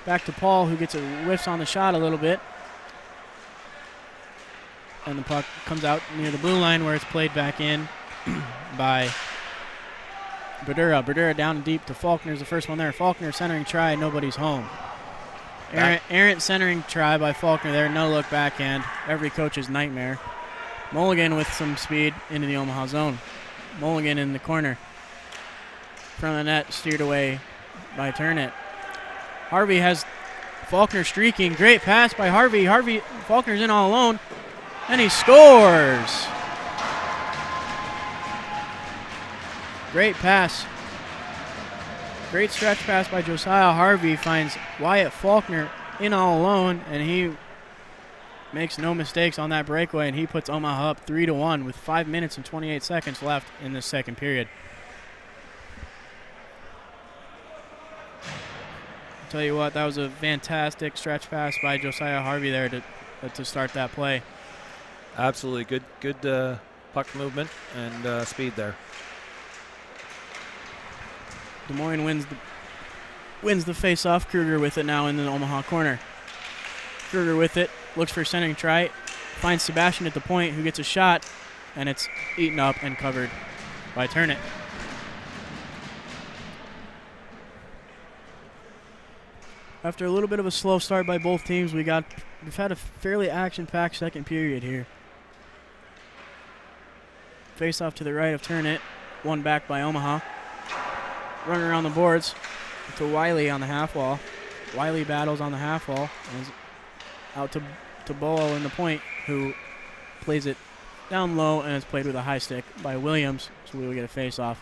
Back to Paul, who gets whiffs on the shot a little bit. And the puck comes out near the blue line where it's played back in by Badura. Badura down and deep to Faulkner's the first one there. Faulkner centering try, nobody's home. Errant centering try by Faulkner there, no look backhand. Every coach's nightmare. Mulligan with some speed into the Omaha zone. Mulligan in the corner. Front of the net, steered away by Turnett. Harvey has Faulkner streaking. Great pass by Harvey. Faulkner's in all alone, and he scores. Great pass. Great stretch pass by Josiah Harvey. Finds Wyatt Faulkner in all alone, and he makes no mistakes on that breakaway, and he puts Omaha up 3-1 with 5 minutes and 28 seconds left in the second period. I'll tell you what, that was a fantastic stretch pass by Josiah Harvey there to start that play. Absolutely good puck movement and speed there. Des Moines wins the face-off. Kruger with it now in the Omaha corner. Kruger with it, looks for centering try, finds Sebastian at the point, who gets a shot, and it's eaten up and covered by Turnett. After a little bit of a slow start by both teams, we've had a fairly action-packed second period here. Face-off to the right of Turnett, one back by Omaha. Running around the boards to Wiley on the half wall. Wiley battles on the half wall and is out to Bowo in the point, who plays it down low and is played with a high stick by Williams, so we will get a face-off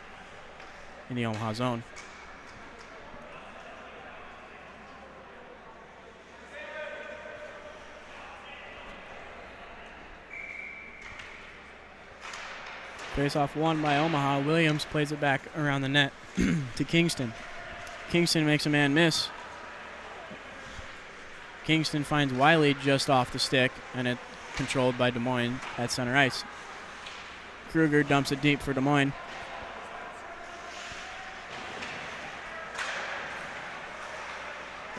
in the Omaha zone. Face-off won by Omaha. Williams plays it back around the net to Kingston. Kingston makes a man miss. Kingston finds Wiley just off the stick, and it controlled by Des Moines at center ice. Kruger dumps it deep for Des Moines.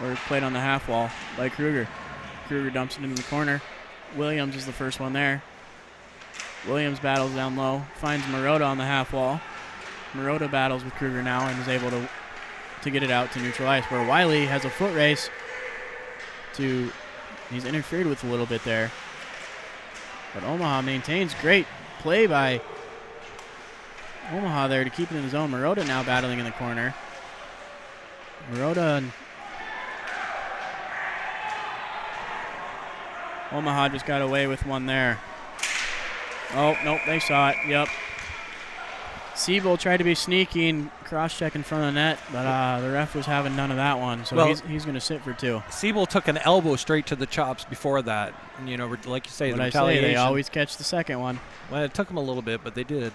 Or it's played on the half wall by Kruger. Kruger dumps it into the corner. Williams is the first one there. Williams battles down low, finds Marotta on the half wall. Marotta battles with Kruger now and is able to get it out to neutral ice, where Wiley has a foot race he's interfered with a little bit there. But Omaha maintains. Great play by Omaha there to keep it in his own. Marotta now battling in the corner. Marotta and Omaha just got away with one there. Oh, nope, they saw it. Yep. Siebel tried to be sneaky and cross-check in front of the net, but the ref was having none of that one, so he's going to sit for two. Siebel took an elbow straight to the chops before that. And, like you say, what the I retaliation. say, they always catch the second one. Well, it took them a little bit, but they did.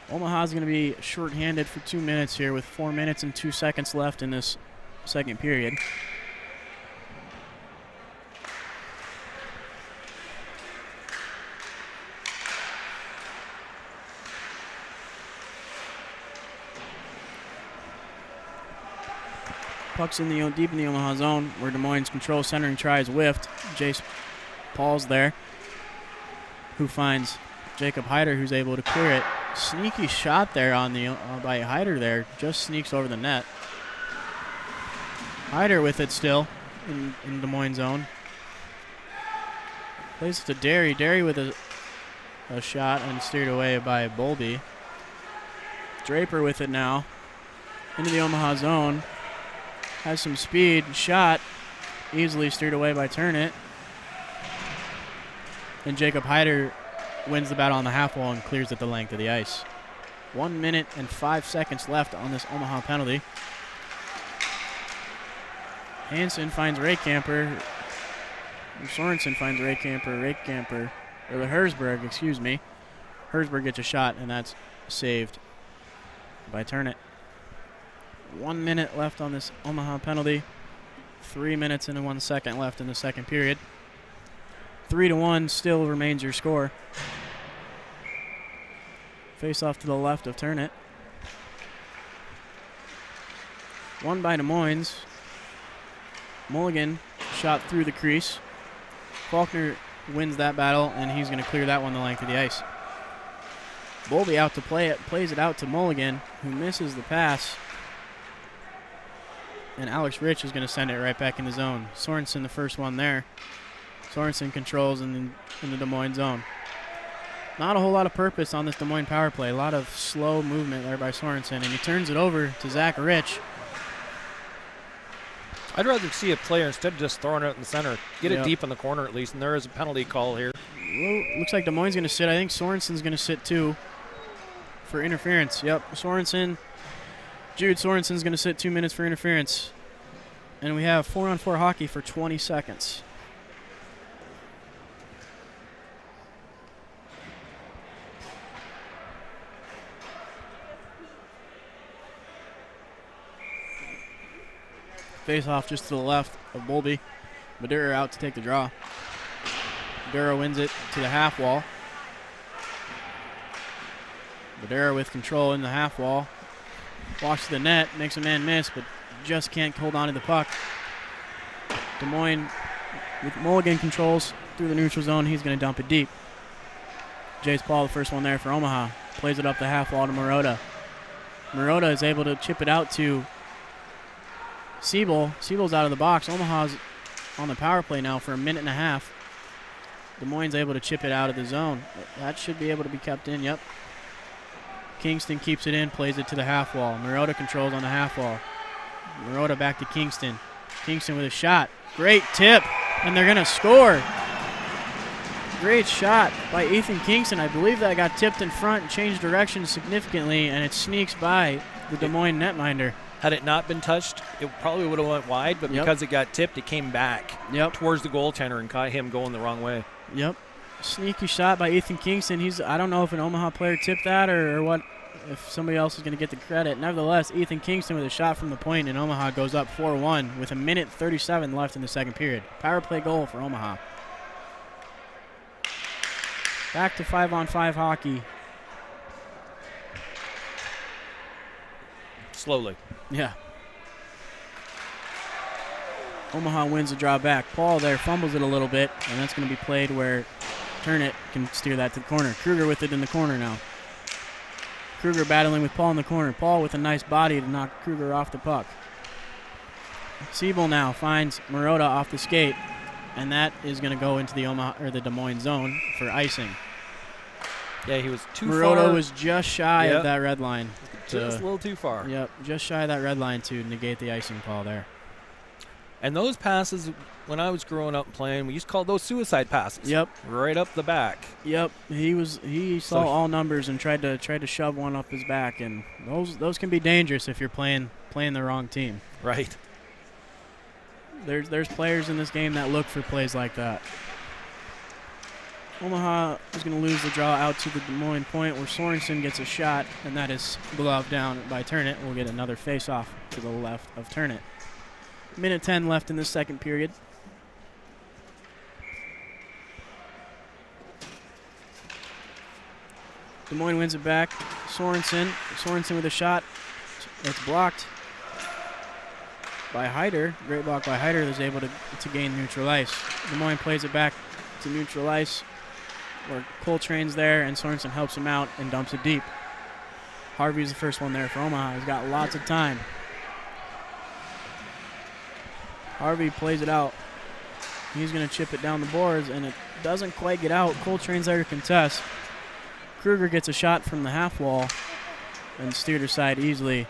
Omaha's going to be shorthanded for 2 minutes here with 4 minutes and 2 seconds left in this second period. Puck's deep in the Omaha zone, where Des Moines controls centering tries whiffed. Jace Paul's there, who finds Jacob Hyder, who's able to clear it. Sneaky shot there by Hyder there, just sneaks over the net. Hyder with it still in Des Moines zone. Plays it to Derry. Derry with a shot and steered away by Bowlby. Draper with it now into the Omaha zone. has some speed. Shot easily steered away by Turnit. And Jacob Hyder wins the battle on the half wall and clears at the length of the ice. 1 minute and 5 seconds left on this Omaha penalty. Hansen finds Ray Camper. Sorensen finds Ray Camper, or the Hersberg, excuse me. Hersberg gets a shot, and that's saved by Turnit. 1 minute left on this Omaha penalty. 3 minutes and 1 second left in the second period. 3-1 still remains your score. Face off to the left of Turnit. Won by Des Moines. Mulligan shot through the crease. Faulkner wins that battle, and he's going to clear that one the length of the ice. Bowlby out to play it, plays it out to Mulligan, who misses the pass. And Alex Rich is going to send it right back in the zone. Sorensen the first one there. Sorensen controls in the Des Moines zone. Not a whole lot of purpose on this Des Moines power play. A lot of slow movement there by Sorensen, and he turns it over to Zach Rich. I'd rather see a player, instead of just throwing it in the center, get Yep. it deep in the corner at least, and there is a penalty call here. Well, looks like Des Moines going to sit. I think Sorensen's going to sit too for interference. Yep, Jude Sorensen's going to sit 2 minutes for interference. And we have 4-on-4 hockey for 20 seconds. Face off just to the left of Bowlby. Madura out to take the draw. Madura wins it to the half wall. Madura with control in the half wall. Walks to the net, makes a man miss, but just can't hold on to the puck. Des Moines with Mulligan controls through the neutral zone. He's going to dump it deep. Jace Paul, the first one there for Omaha. Plays it up the half wall to Marotta. Marotta is able to chip it out to Siebel. Siebel's out of the box. Omaha's on the power play now for a minute and a half. Des Moines able to chip it out of the zone. That should be able to be kept in, yep. Kingston keeps it in, plays it to the half wall. Marotta controls on the half wall. Marotta back to Kingston. Kingston with a shot. Great tip, and they're going to score. Great shot by Ethan Kingston. I believe that got tipped in front and changed direction significantly, and it sneaks by the Des Moines netminder. Had it not been touched, it probably would have went wide, but Yep. because it got tipped, it came back towards the goaltender and caught him going the wrong way. Yep. Sneaky shot by Ethan Kingston. I don't know if an Omaha player tipped that or what, if somebody else is going to get the credit. Nevertheless, Ethan Kingston with a shot from the point, and Omaha goes up 4-1 with a minute 37 left in the second period. Power play goal for Omaha. Back to 5-on-5 hockey. Slowly. Yeah. Omaha wins the draw back. Paul there fumbles it a little bit, and that's going to be played where Turnit can steer that to the corner. Kruger with it in the corner now. Kruger battling with Paul in the corner. Paul with a nice body to knock Kruger off the puck. Siebel now finds Marotta off the skate, and that is going to go into the Des Moines zone for icing. Yeah, he was too Marotta far. was just shy of that red line. Just a little too far. Yep, just shy of that red line to negate the icing call there. And those passes, when I was growing up playing, we used to call those suicide passes. Yep. Right up the back. Yep. He saw all numbers and tried to shove one up his back, and those can be dangerous if you're playing the wrong team. Right. There's players in this game that look for plays like that. Omaha is going to lose the draw out to the Des Moines point where Sorensen gets a shot, and that is gloved down by Turnit. We'll get another face-off to the left of Turnit. Minute 10 left in the second period. Des Moines wins it back. Sorensen with a shot. It's blocked by Hyder. Great block by Hyder is able to gain neutral ice. Des Moines plays it back to neutral ice where Coltrane's there, and Sorensen helps him out and dumps it deep. Harvey's the first one there for Omaha. He's got lots of time. Harvey plays it out. He's going to chip it down the boards, and it doesn't quite get out. Coltrane's there to contest. Kruger gets a shot from the half wall and steered aside easily.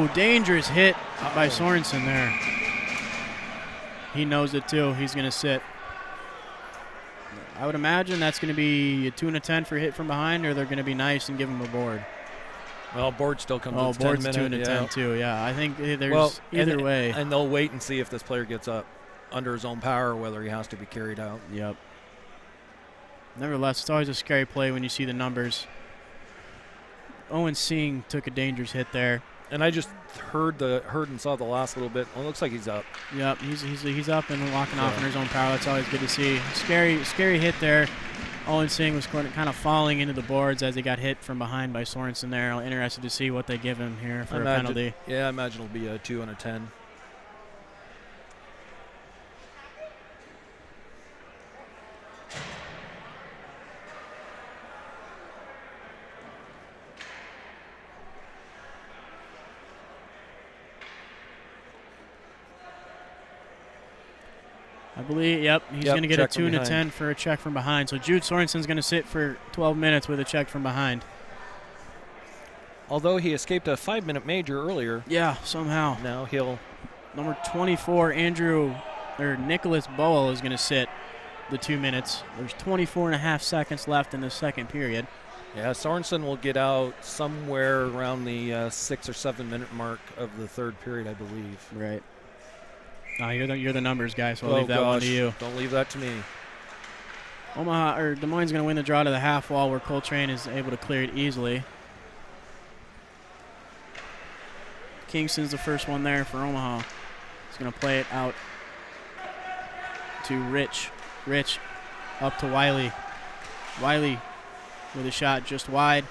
Ooh, dangerous hit by Sorensen there. He knows it too. He's going to sit. I would imagine that's going to be a 2 and a 10 for hit from behind, or they're going to be nice and give him a board. Well, board still comes with 10 board's minutes. 2 and a 10 too, yeah. I think there's either way. And they'll wait and see if this player gets up under his own power or whether he has to be carried out. Yep. Nevertheless, it's always a scary play when you see the numbers. Owen Singh took a dangerous hit there. And I just heard and saw the last little bit. Well, it looks like he's up. Yep, he's up and walking off under his own power. That's always good to see. Scary hit there. Owen Singh was kind of falling into the boards as he got hit from behind by Sorensen there. I'm interested to see what they give him here for a penalty. Yeah, I imagine it'll be a 2 and a 10. I believe, yep, he's going to get a 2 and a 10 for a check from behind. So Jude Sorensen's going to sit for 12 minutes with a check from behind. Although he escaped a 5-minute major earlier. Yeah, somehow. Now he'll. Number 24, Nicholas Bowl is going to sit the 2 minutes. There's 24 and a half seconds left in the second period. Yeah, Sorensen will get out somewhere around the 6 or 7 minute mark of the third period, I believe. Right. You're the numbers guy, so I'll leave that one to you. Don't leave that to me. Des Moines going to win the draw to the half wall where Coltrane is able to clear it easily. Kingston's the first one there for Omaha. He's going to play it out to Rich. Rich up to Wiley. Wiley with a shot just wide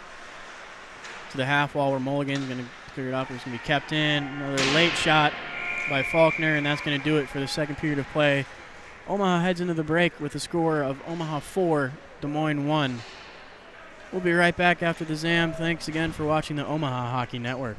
to the half wall where Mulligan's going to clear it up. It's going to be kept in. Another late shot by Faulkner, and that's going to do it for the second period of play. Omaha heads into the break with a score of Omaha 4, Des Moines 1. We'll be right back after the ZAM. Thanks again for watching the Omaha Hockey Network.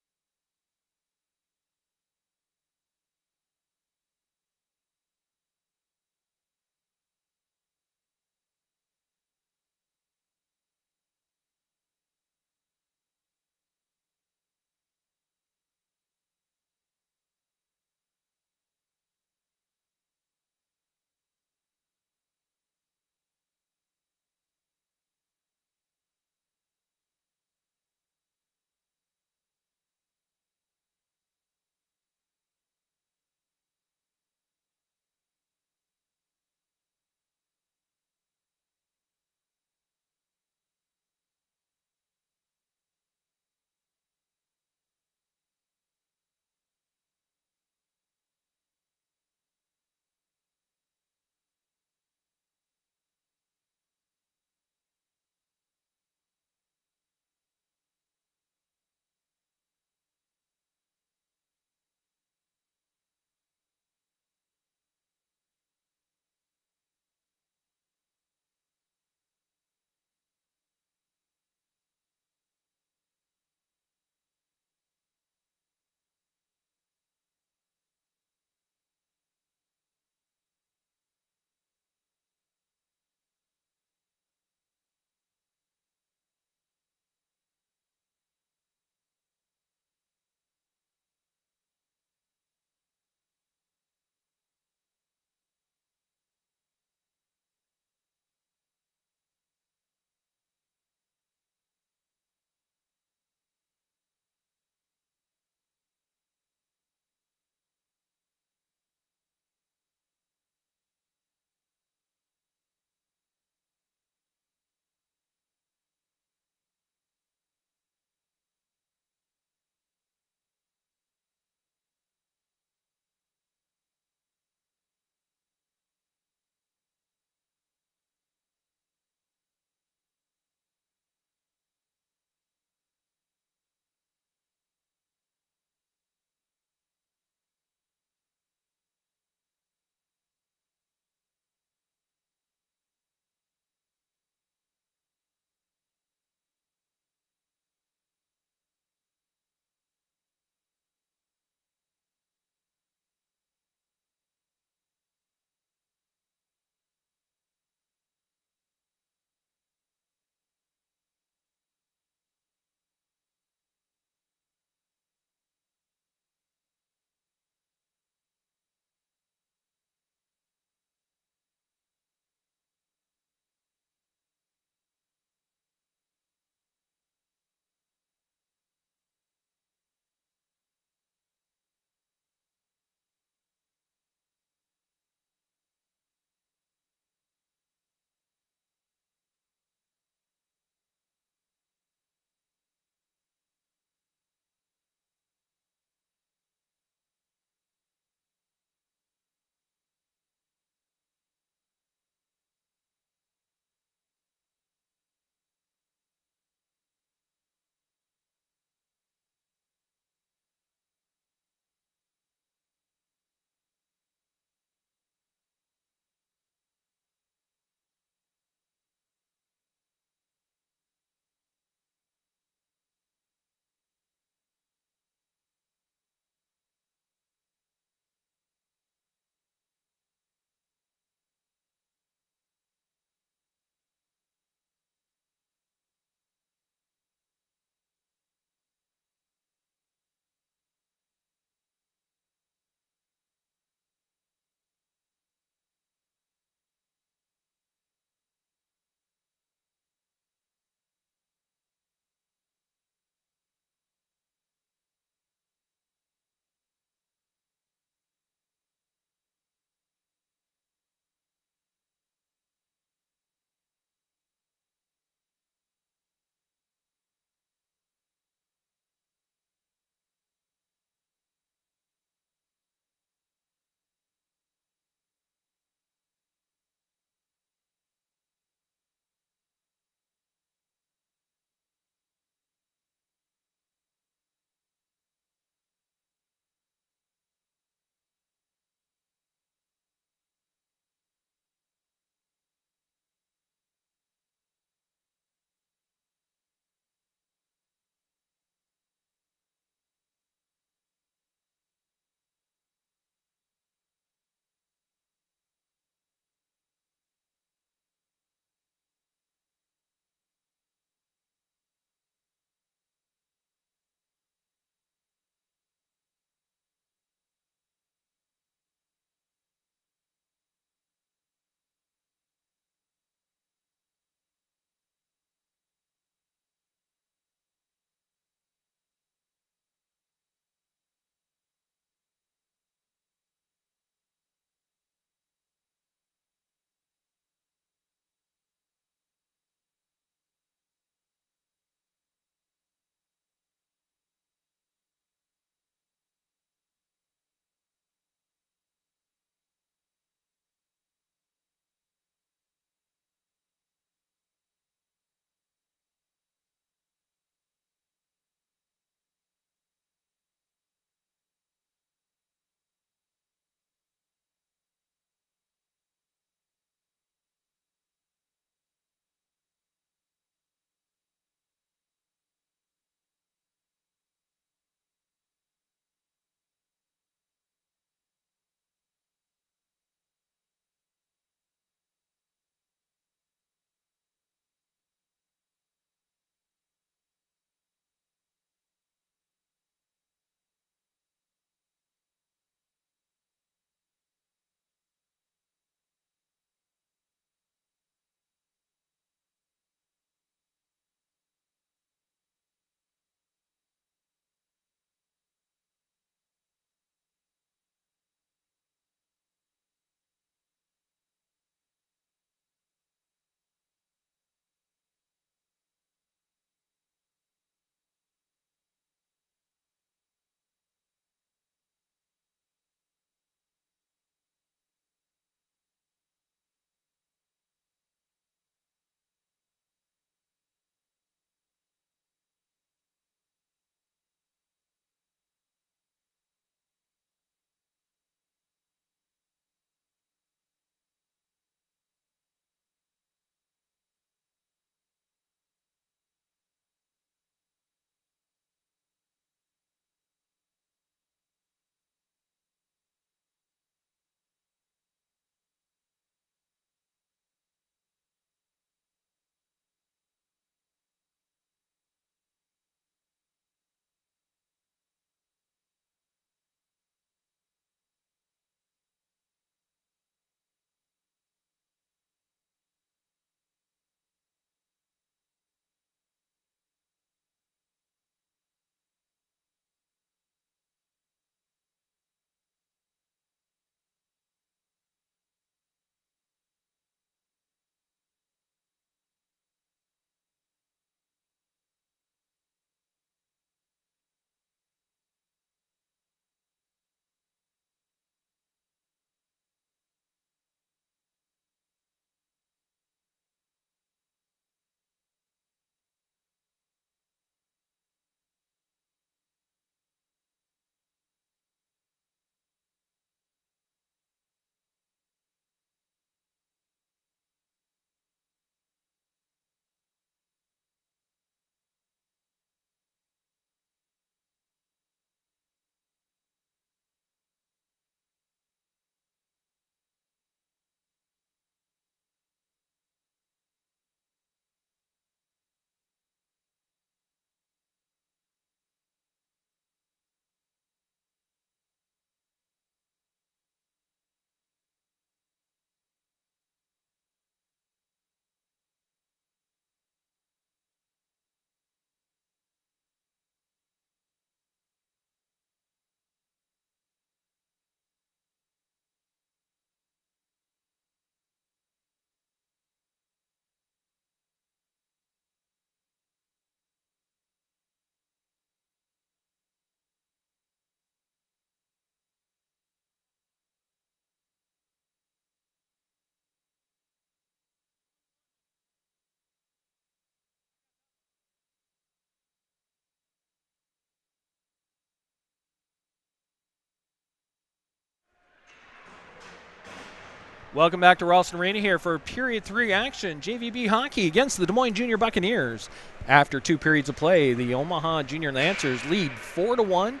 Welcome back to Ralston Arena here for period 3 action. JVB hockey against the Des Moines Junior Buccaneers. After 2 periods of play, the Omaha Junior Lancers lead 4-1.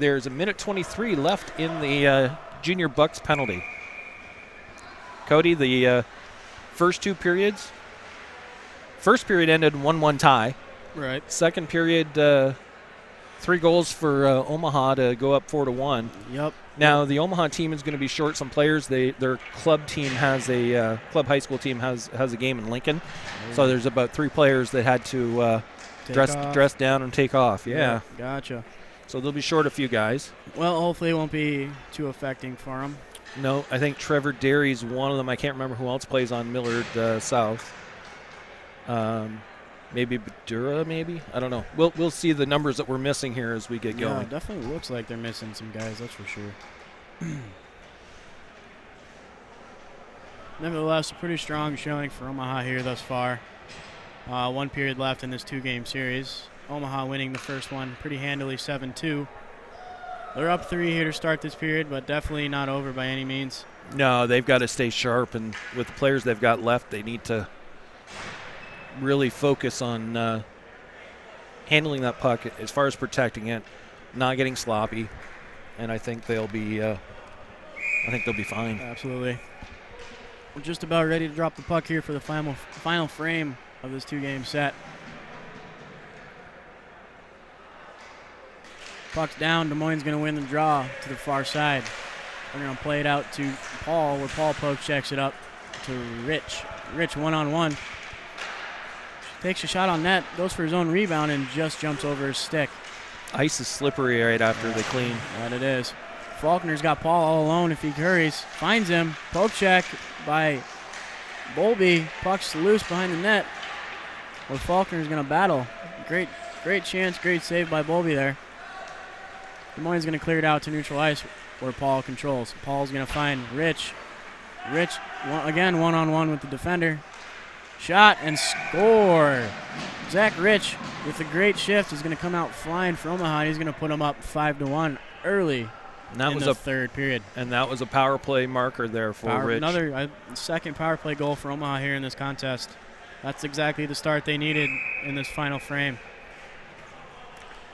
There's a minute 23 left in the Junior Bucs penalty. Cody, the first 2 periods. First period ended 1-1 tie. Right. Second period, 3 goals for Omaha to go up 4-1. Yep. Now the Omaha team is going to be short some players. Their club team has a club high school team has a game in Lincoln, so there's about 3 players that had to dress down and take off. Yeah. Gotcha. So they'll be short a few guys. Well, hopefully it won't be too affecting for them. No, I think Trevor Derry's one of them. I can't remember who else plays on Millard South. Maybe Badura, maybe? I don't know. We'll see the numbers that we're missing here as we get going. Yeah, it definitely looks like they're missing some guys, that's for sure. Nevertheless, a pretty strong showing for Omaha here thus far. 1 period left in this 2-game series. Omaha winning the first one pretty handily, 7-2. They're up 3 here to start this period, but definitely not over by any means. No, they've got to stay sharp, and with the players they've got left, they need to really focus on handling that puck as far as protecting it, not getting sloppy, and I think they'll be fine. Absolutely. We're just about ready to drop the puck here for the final frame of this 2-game set. Puck's down. Des Moines going to win the draw to the far side. We're going to play it out to Paul, where Paul poke checks it up to Rich. Rich one-on-one. Takes a shot on net, goes for his own rebound, and just jumps over his stick. Ice is slippery right after they clean. That it is. Faulkner's got Paul all alone if he hurries. Finds him. Poke check by Bolby. Puck's loose behind the net. Well, Faulkner's going to battle. Great chance, great save by Bolby there. Des Moines going to clear it out to neutral ice where Paul controls. Paul's going to find Rich. Rich, again, one-on-one with the defender. Shot and score. Zach Rich with a great shift is going to come out flying for Omaha. He's going to put them up 5-1 early in the 3rd period. And that was a power play marker there for Rich. Another second power play goal for Omaha here in this contest. That's exactly the start they needed in this final frame.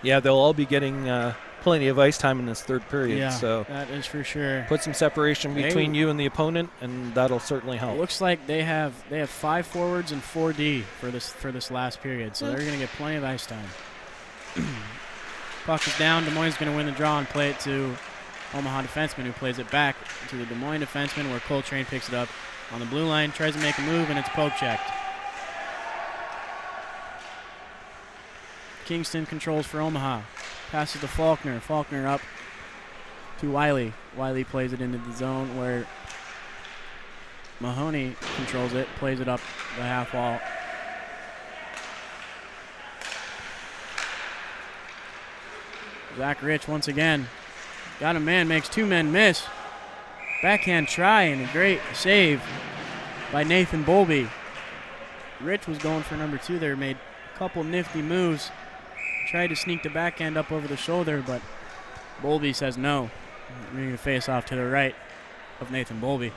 Yeah, they'll all be getting plenty of ice time in this 3rd period. Yeah, so that is for sure. Put some separation between you and the opponent, and that'll certainly help. It looks like they have 5 forwards and 4D for this last period, so they're going to get plenty of ice time. Puck is down. Des Moines is going to win the draw and play it to Omaha defenseman, who plays it back to the Des Moines defenseman, where Coltrane picks it up on the blue line, tries to make a move, and it's poke checked. Kingston controls for Omaha. Passes to Faulkner. Faulkner up to Wiley. Wiley plays it into the zone where Mahoney controls it, plays it up the half wall. Zach Rich once again. Got a man, makes 2 men miss. Backhand try and a great save by Nathan Bolby. Rich was going for number 2 there, made a couple nifty moves. Tried to sneak the backhand up over the shoulder, but Bolby says no. We're going to face off to the right of Nathan Bolby.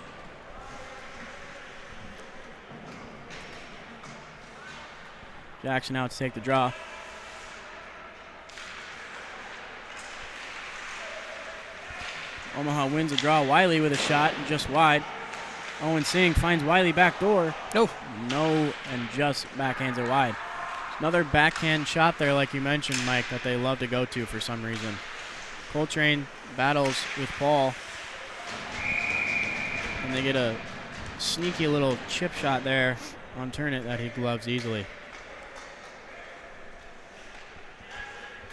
Jackson out to take the draw. Omaha wins the draw. Wiley with a shot just wide. Owen Singh finds Wiley back door. No, and just backhands it wide. Another backhand shot there, like you mentioned, Mike, that they love to go to for some reason. Coltrane battles with Paul. And they get a sneaky little chip shot there on Turnit that he gloves easily.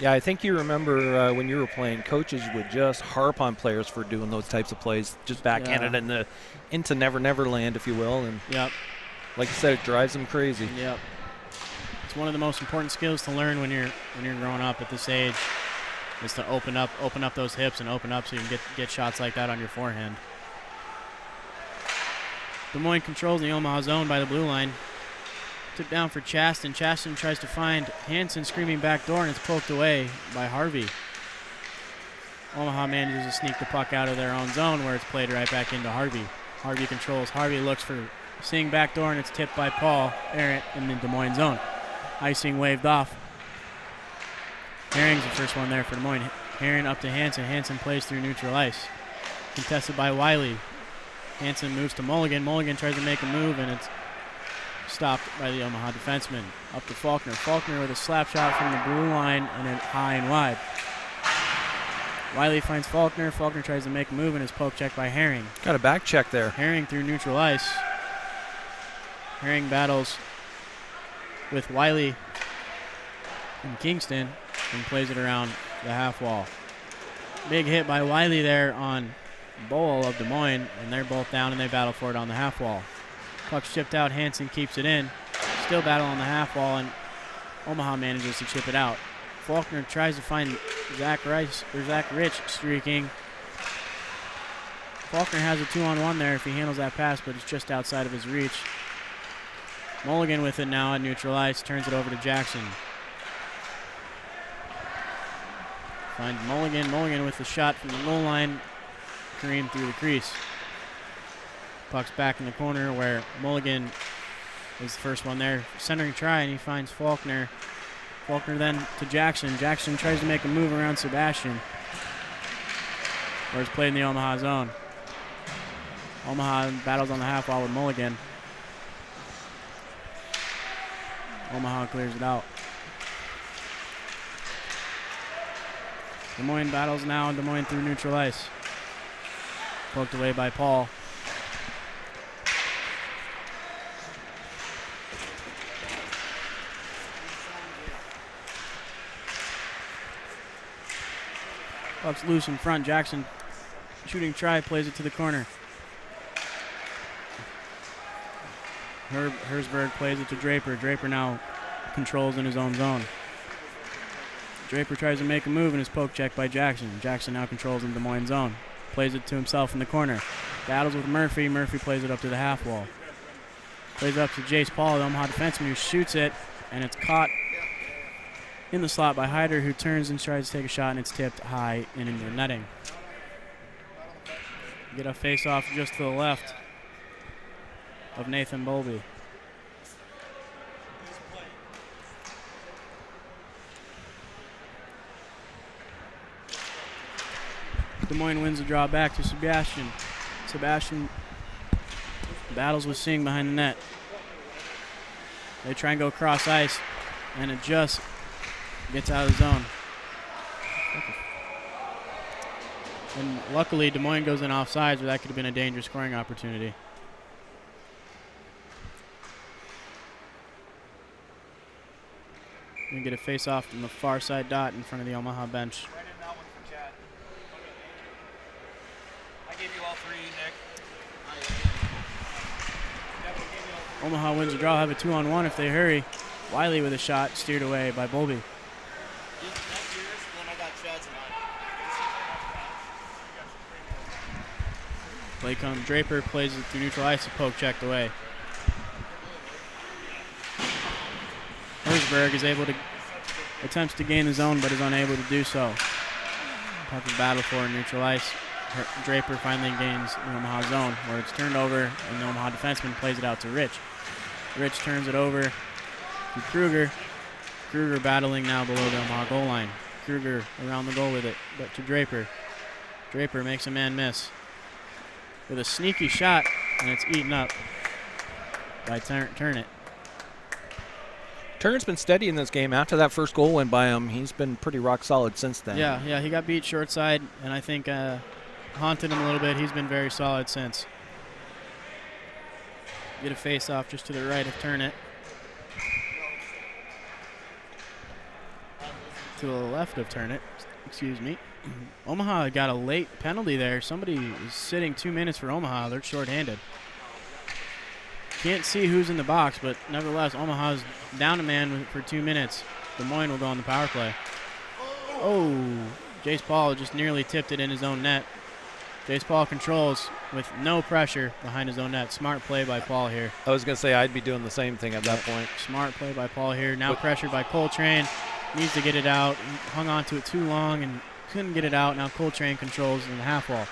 Yeah, I think you remember when you were playing, coaches would just harp on players for doing those types of plays, just backhand it into Never Never Land, if you will. And like you said, it drives them crazy. Yep. It's one of the most important skills to learn when you're growing up at this age, is to open up those hips and open up so you can get shots like that on your forehand. Des Moines controls the Omaha zone by the blue line. Took down for Chaston. Chaston tries to find Hanson screaming back door, and it's poked away by Harvey. Omaha manages to sneak the puck out of their own zone, where it's played right back into Harvey. Harvey controls. Harvey looks for seeing backdoor, and it's tipped by Paul Arrett in the Des Moines zone. Icing waved off. Herring's the first one there for Des Moines. Herring up to Hansen. Hansen plays through neutral ice. Contested by Wiley. Hansen moves to Mulligan. Mulligan tries to make a move, and it's stopped by the Omaha defenseman. Up to Faulkner. Faulkner with a slap shot from the blue line, and then high and wide. Wiley finds Faulkner. Faulkner tries to make a move, and is poke checked by Herring. Got a back check there. Herring through neutral ice. Herring battles with Wiley and Kingston and plays it around the half wall. Big hit by Wiley there on Bowl of Des Moines, and they're both down, and they battle for it on the half wall. Puck's chipped out. Hansen keeps it in. Still battle on the half wall, and Omaha manages to chip it out. Faulkner tries to find Zach Rich streaking. Faulkner has a 2-on-1 there if he handles that pass, but it's just outside of his reach. Mulligan with it now at neutral ice, turns it over to Jackson. Finds Mulligan. Mulligan with the shot from the goal line. Kareem through the crease. Puck's back in the corner where Mulligan is the first one there. Centering try, and he finds Faulkner. Faulkner then to Jackson. Jackson tries to make a move around Sebastian, where it's played in the Omaha zone. Omaha battles on the half wall with Mulligan. Omaha clears it out. Des Moines battles now. Des Moines through neutral ice. Poked away by Paul. Puck's loose in front. Jackson shooting try, plays it to the corner. Herzberg plays it to Draper. Draper now controls in his own zone. Draper tries to make a move and is poke checked by Jackson. Jackson now controls in Des Moines zone. Plays it to himself in the corner. Battles with Murphy. Murphy plays it up to the half wall. Plays it up to Jace Paul, the Omaha defenseman, who shoots it, and it's caught in the slot by Hyder, who turns and tries to take a shot, and it's tipped high and into the netting. Get a face-off just to the left of Nathan Bowlby. Des Moines wins the draw back to Sebastian. Sebastian battles with Singh behind the net. They try and go cross ice, and it just gets out of the zone. And luckily, Des Moines goes in offsides, but that could have been a dangerous scoring opportunity. We get a face-off from the far side dot in front of the Omaha bench. Right in that one for Chad. I gave you all three, Nick. Omaha wins the draw, have a 2-on-1 if they hurry. Wiley with a shot, steered away by Bowlby. Play comes Draper, plays it through neutral ice, a poke checked away. Herzberg is able to attempts to gain the zone, but is unable to do so. Puck is battled for in neutral ice. Draper finally gains the Omaha zone, where it's turned over, and the Omaha defenseman plays it out to Rich. Rich turns it over to Kruger. Kruger battling now below the Omaha goal line. Kruger around the goal with it, but to Draper. Draper makes a man miss with a sneaky shot, and it's eaten up by Turnit. Turnit's been steady in this game. After that first goal went by him, he's been pretty rock solid since then. Yeah, he got beat short side, and I think haunted him a little bit. He's been very solid since. Get a face-off just to the right of Turnit. To the left of Turnit, excuse me. Omaha got a late penalty there. Somebody is sitting 2 minutes for Omaha. They're shorthanded. Can't see who's in the box, but nevertheless, Omaha's down a man for 2 minutes. Des Moines will go on the power play. Oh, Jace Paul just nearly tipped it in his own net. Jace Paul controls with no pressure behind his own net. Smart play by Paul here. I was going to say I'd be doing the same thing at that point. Smart play by Paul here. Now pressured by Coltrane. Needs to get it out. Hung on to it too long and couldn't get it out. Now Coltrane controls in the half wall.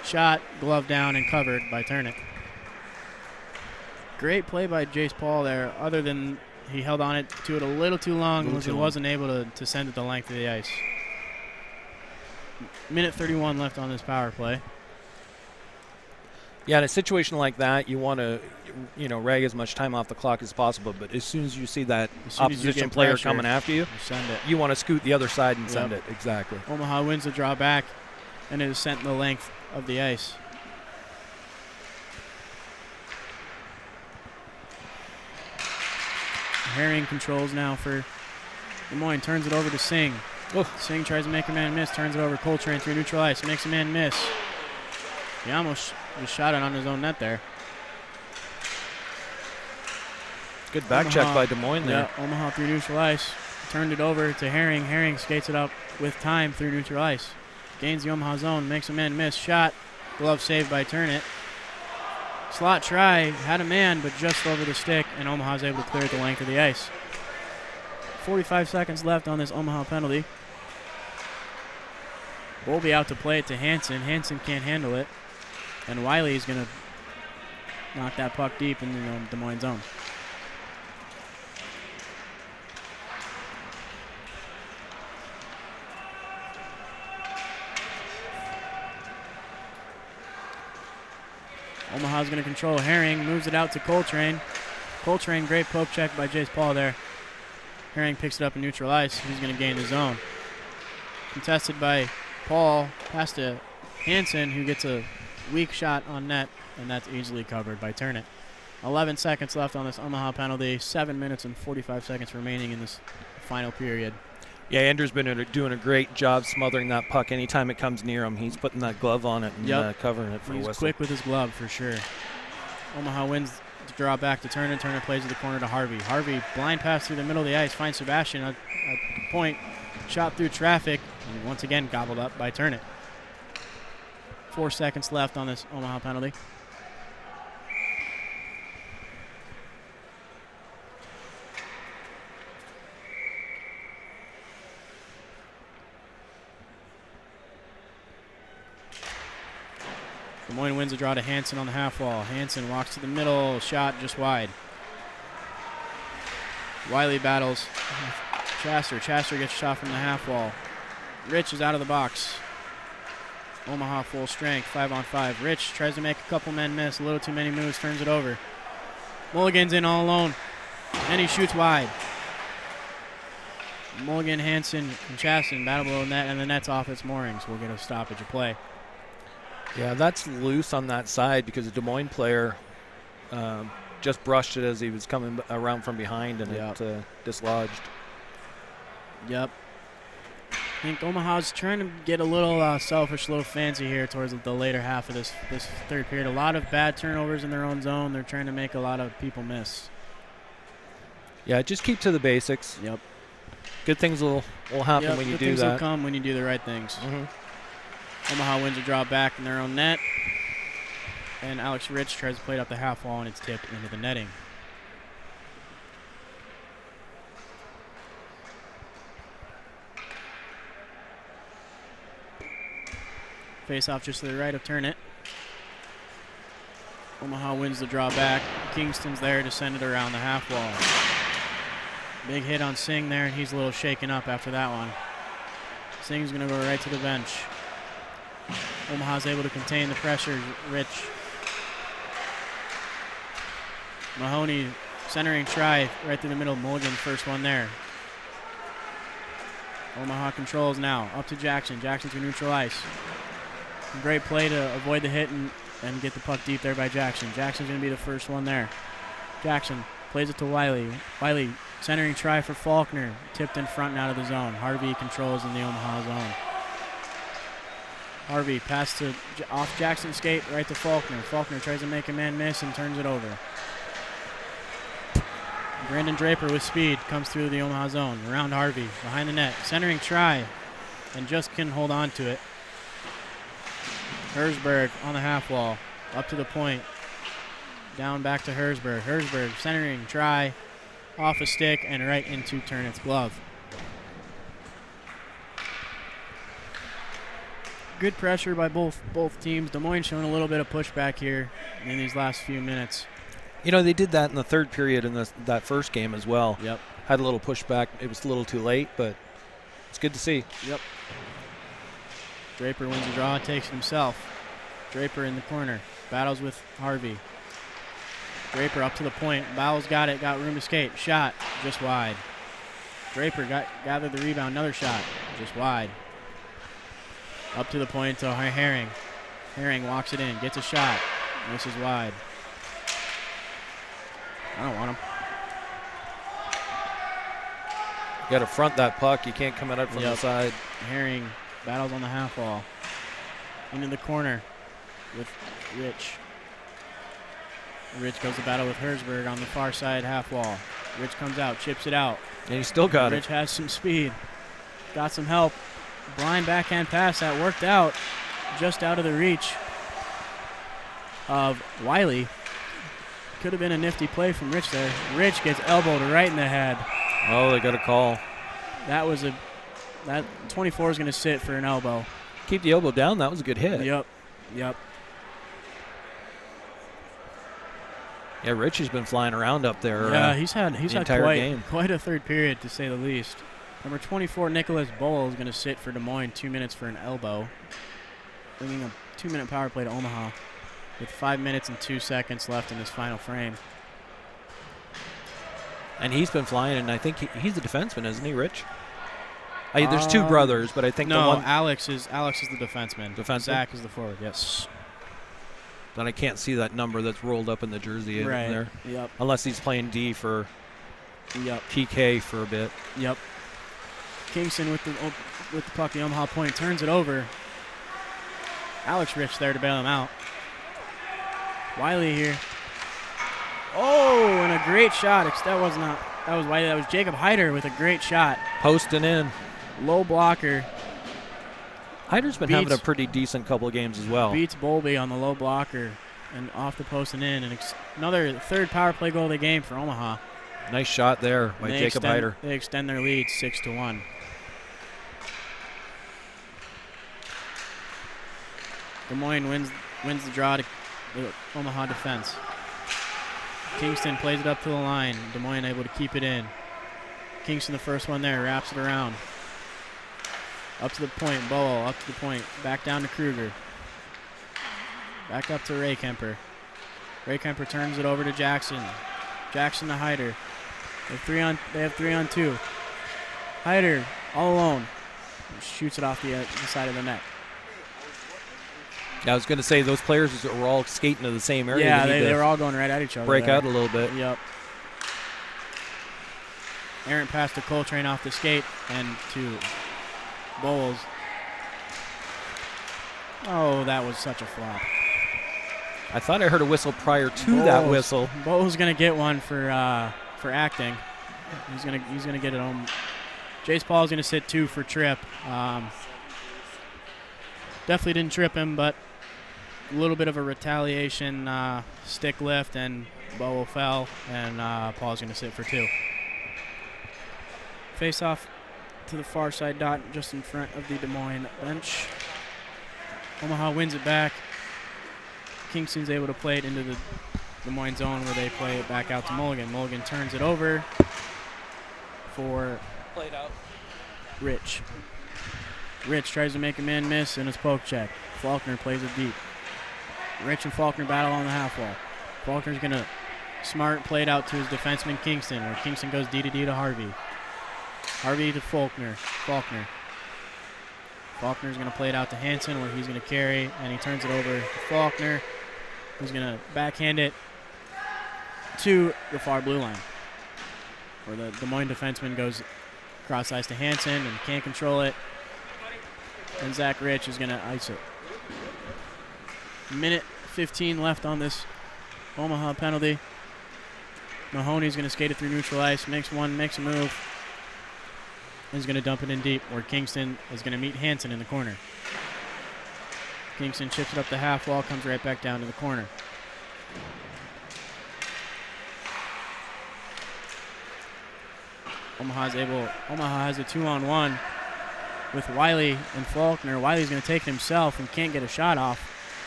Shot, glove down, and covered by Turnit. Great play by Jace Paul there, other than he held on to it a little too long and wasn't able to send it the length of the ice. Minute 31 left on this power play. Yeah, in a situation like that, you want to, rag as much time off the clock as possible. But as soon as you see that opposition player coming after you, send it. You want to scoot the other side and send it. Exactly. Omaha wins the draw back, and it is sent the length of the ice. Herring controls now for Des Moines. Turns it over to Singh. Singh tries to make a man miss. Turns it over. Coltrane through neutral ice. Makes a man miss. He almost just shot it on his own net there. Good back check by Des Moines there. Yeah, Omaha through neutral ice. Turned it over to Herring. Herring skates it up with time through neutral ice. Gains the Omaha zone. Makes a man miss. Shot. Glove saved by Turnit. Slot try. Had a man, but just over the stick, and Omaha's able to clear it the length of the ice. 45 seconds left on this Omaha penalty. Bowlby out to play it to Hansen. Hansen can't handle it. And Wiley's going to knock that puck deep in the Des Moines zone. Omaha's going to control. Herring moves it out to Coltrane. Coltrane, great poke check by Jace Paul there. Herring picks it up in neutral ice. He's going to gain the zone. Contested by Paul. Pass to Hansen, who gets a weak shot on net, and that's easily covered by Turnit. 11 seconds left on this Omaha penalty. 7 minutes and 45 seconds remaining in this final period. Yeah, Andrew's been doing a great job smothering that puck anytime it comes near him. He's putting that glove on it and covering it for a whistle. He's quick with his glove for sure. Omaha wins the draw back to Turner. Turner plays to the corner to Harvey. Harvey blind pass through the middle of the ice. Finds Sebastian at the point. Shot through traffic. And once again gobbled up by Turnit. 4 seconds left on this Omaha penalty. Des Moines wins a draw to Hansen on the half wall. Hansen walks to the middle, shot just wide. Wiley battles Chasser. Chasser gets shot from the half wall. Rich is out of the box. Omaha full strength, 5-on-5. Rich tries to make a couple men miss. A little too many moves, turns it over. Mulligan's in all alone, and he shoots wide. Mulligan, Hansen, and Chasson battle below net, and the net's off its moorings. We'll get a stoppage of play. Yeah, that's loose on that side because the Des Moines player just brushed it as he was coming around from behind, and it dislodged. Yep. I think Omaha's trying to get a little selfish, a little fancy here towards the later half of this third period. A lot of bad turnovers in their own zone. They're trying to make a lot of people miss. Yeah, just keep to the basics. Yep. Good things will happen when you do that. Good things will come when you do the right things. Mm-hmm. Omaha wins a draw back in their own net. And Alex Rich tries to play it up the half wall, and it's tipped into the netting. Face off just to the right of Turnit. Omaha wins the draw back. Kingston's there to send it around the half wall. Big hit on Singh there, and he's a little shaken up after that one. Singh's going to go right to the bench. Omaha's able to contain the pressure. Rich. Mahoney centering try right through the middle. Mulligan first one there. Omaha controls now. Up to Jackson. Jackson to neutral ice. Great play to avoid the hit and get the puck deep there by Jackson. Jackson's going to be the first one there. Jackson plays it to Wiley. Wiley centering try for Faulkner. Tipped in front and out of the zone. Harvey controls in the Omaha zone. Harvey pass to off Jackson's skate right to Faulkner. Faulkner tries to make a man miss and turns it over. Brandon Draper with speed comes through the Omaha zone. Around Harvey, behind the net. Centering try and just can hold on to it. Herzberg on the half wall. Up to the point. Down back to Herzberg. Herzberg centering try. Off a stick and right into Turnit's glove. Good pressure by both teams. Des Moines showing a little bit of pushback here in these last few minutes. You know, they did that in the third period in that first game as well. Yep. Had a little pushback. It was a little too late, but it's good to see. Yep. Draper wins the draw, takes it himself. Draper in the corner, battles with Harvey. Draper up to the point. Bowles got it, got room to skate. Shot, just wide. Draper gathered the rebound, another shot, just wide. Up to the point to Herring. Herring walks it in, gets a shot, misses wide. I don't want him. You got to front that puck. You can't come out from the side. Herring battles on the half wall. Into the corner with Rich. Rich goes to battle with Herzberg on the far side half wall. Rich comes out, chips it out. And he still got Rich has some speed. Got some help. Blind backhand pass that worked out. Just out of the reach of Wiley. Could have been a nifty play from Rich there. Rich gets elbowed right in the head. Oh, they got a call. That 24 is going to sit for an elbow. Keep the elbow down. That was a good hit. Yep. Yeah, Rich has been flying around up there. Yeah, he's had game. quite a third period, to say the least. Number 24, Nicholas Bowl, is going to sit for Des Moines, 2 minutes for an elbow. Bringing a 2-minute power play to Omaha with 5 minutes and 2 seconds left in this final frame. And he's been flying, and I think he's a defenseman, isn't he, Rich? There's two brothers, but I think no, the one... Alex is the defenseman. Zach is the forward, yes. Then I can't see that number that's rolled up in the jersey in there. Yep. Unless he's playing D for PK for a bit. Yep. Kingston with the puck, the Omaha point, turns it over. Alex Rich there to bail him out. Wiley here. Oh, and a great shot. That was Wiley. That was Jacob Hyder with a great shot. Posting in. Low blocker. Hyder's been having a pretty decent couple of games as well. Beats Bowlby on the low blocker and off the post and in. And another third power play goal of the game for Omaha. Nice shot there by Jacob Hyder. They extend their lead 6-1. Des Moines wins the draw to the Omaha defense. Kingston plays it up to the line. Des Moines able to keep it in. Kingston the first one there, wraps it around. Up to the point, Bowl, up to the point. Back down to Kruger. Back up to Ray Kemper. Ray Kemper turns it over to Jackson. Jackson to Hyder. They have 3 on 2. Hyder all alone. Shoots it off the side of the net. Yeah, I was going to say those players were all skating to the same area. Yeah, they were all going right at each other. Break out a little bit. Yep. Errant pass to Coltrane off the skate and to Bowles. Oh, that was such a flop. I thought I heard a whistle prior to that whistle. Bowles going to get one for acting. He's gonna get it home. Jace Paul's going to sit 2 for trip. Definitely didn't trip him, but a little bit of a retaliation stick lift, and Bowl fell, and Paul's going to sit for 2. Face off to the far side dot, just in front of the Des Moines bench. Omaha wins it back. Kingston's able to play it into the Des Moines zone, where they play it back out to Mulligan. Mulligan turns it over for Rich. Rich tries to make a man miss, and it's poke check. Faulkner plays it deep. Rich and Faulkner battle on the half wall. Faulkner's going to smart play it out to his defenseman Kingston, where Kingston goes D to Harvey. Harvey to Faulkner. Faulkner's going to play it out to Hansen, where he's going to carry, and he turns it over to Faulkner, who's going to backhand it to the far blue line, where the Des Moines defenseman goes cross ice to Hansen and can't control it. And Zach Rich is going to ice it. Minute 15 left on this Omaha penalty. Mahoney's going to skate it through neutral ice, makes a move. Is going to dump it in deep, where Kingston is going to meet Hansen in the corner. Kingston chips it up the half wall, comes right back down to the corner. Omaha has a 2-on-1 with Wiley and Faulkner. Wiley's going to take it himself and can't get a shot off.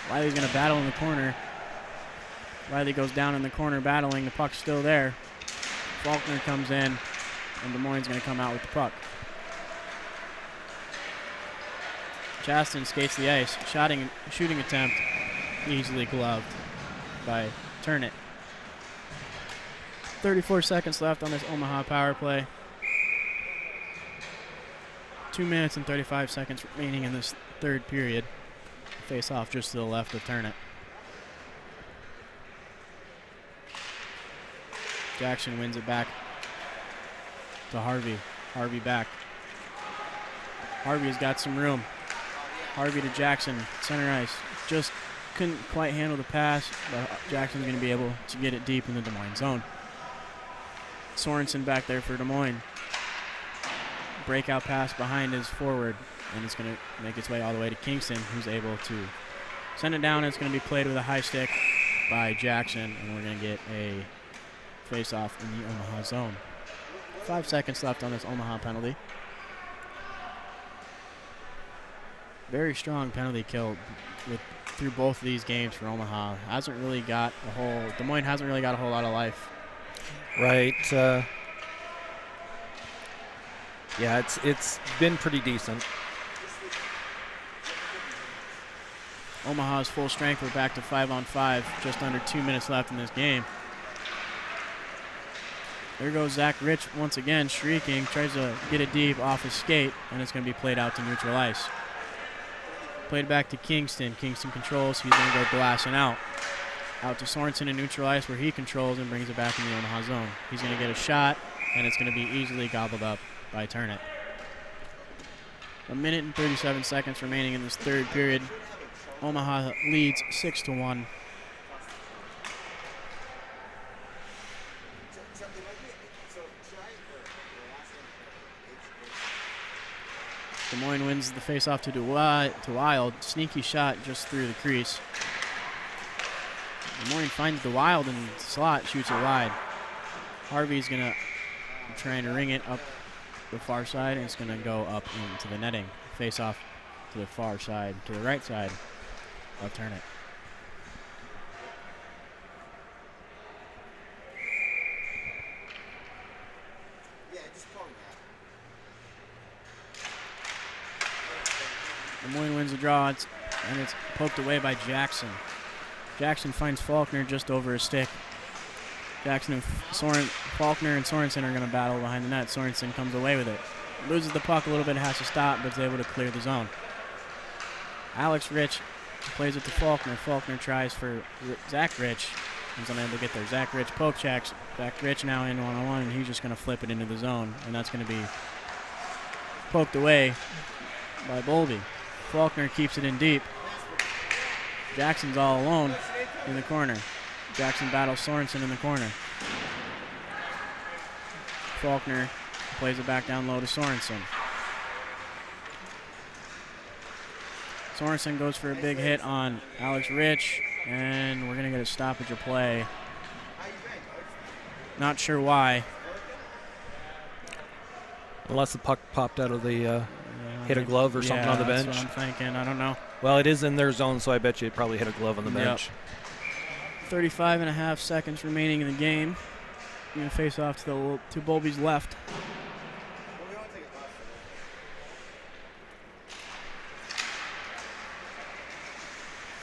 Wiley's going to battle in the corner. Riley goes down in the corner battling. The puck's still there. Faulkner comes in, and Des Moines going to come out with the puck. Chaston skates the ice. Shooting attempt easily gloved by Turnett. 34 seconds left on this Omaha power play. 2 minutes and 35 seconds remaining in this third period. Face off just to the left of Turnett. Jackson wins it back to Harvey. Harvey back. Harvey's got some room. Harvey to Jackson, center ice. Just couldn't quite handle the pass, but Jackson's going to be able to get it deep in the Des Moines zone. Sorensen back there for Des Moines. Breakout pass behind his forward, and it's going to make its way all the way to Kingston, who's able to send it down. It's going to be played with a high stick by Jackson, and we're going to get a face-off in the Omaha zone. 5 seconds left on this Omaha penalty. Very strong penalty kill through both of these games for Omaha. Des Moines hasn't really got a whole lot of life. Right. Yeah, it's been pretty decent. Omaha's full strength. We're back to 5-on-5. Just under 2 minutes left in this game. There goes Zach Rich once again, streaking. Tries to get it deep off his skate, and it's going to be played out to neutral ice. Played back to Kingston. Kingston controls. He's going to go glassing out. Out to Sorensen in neutral ice where he controls and brings it back in the Omaha zone. He's going to get a shot, and it's going to be easily gobbled up by Turnett. 1 minute and 37 seconds remaining in this third period. Omaha leads 6-1. Des Moines wins the faceoff to Wild. Sneaky shot just through the crease. Des Moines finds the Wild in the slot, shoots it wide. Harvey's going to try and ring it up the far side, and it's going to go up into the netting. Faceoff to the far side, to the right side of Turnett. Des Moines wins the draw, and it's poked away by Jackson. Jackson finds Faulkner just over his stick. Jackson and Faulkner and Sorensen are going to battle behind the net. Sorensen comes away with it. Loses the puck a little bit, has to stop, but is able to clear the zone. Alex Rich plays it to Faulkner. Faulkner tries for Zach Rich. He's unable to get there. Zach Rich poke checks. Zach Rich now in one-on-one, and he's just going to flip it into the zone, and that's going to be poked away by Bowlby. Faulkner keeps it in deep. Jackson's all alone in the corner. Jackson battles Sorensen in the corner. Faulkner plays it back down low to Sorensen. Sorensen goes for a big hit on Alex Rich, and we're going to get a stoppage of play. Not sure why. Unless the puck popped out of the hit a glove or something on the bench. That's what I'm thinking. I don't know. Well, it is in their zone, so I bet you it probably hit a glove on the bench. 35 and a half seconds remaining in the game. Going to face off to Bowlby's left.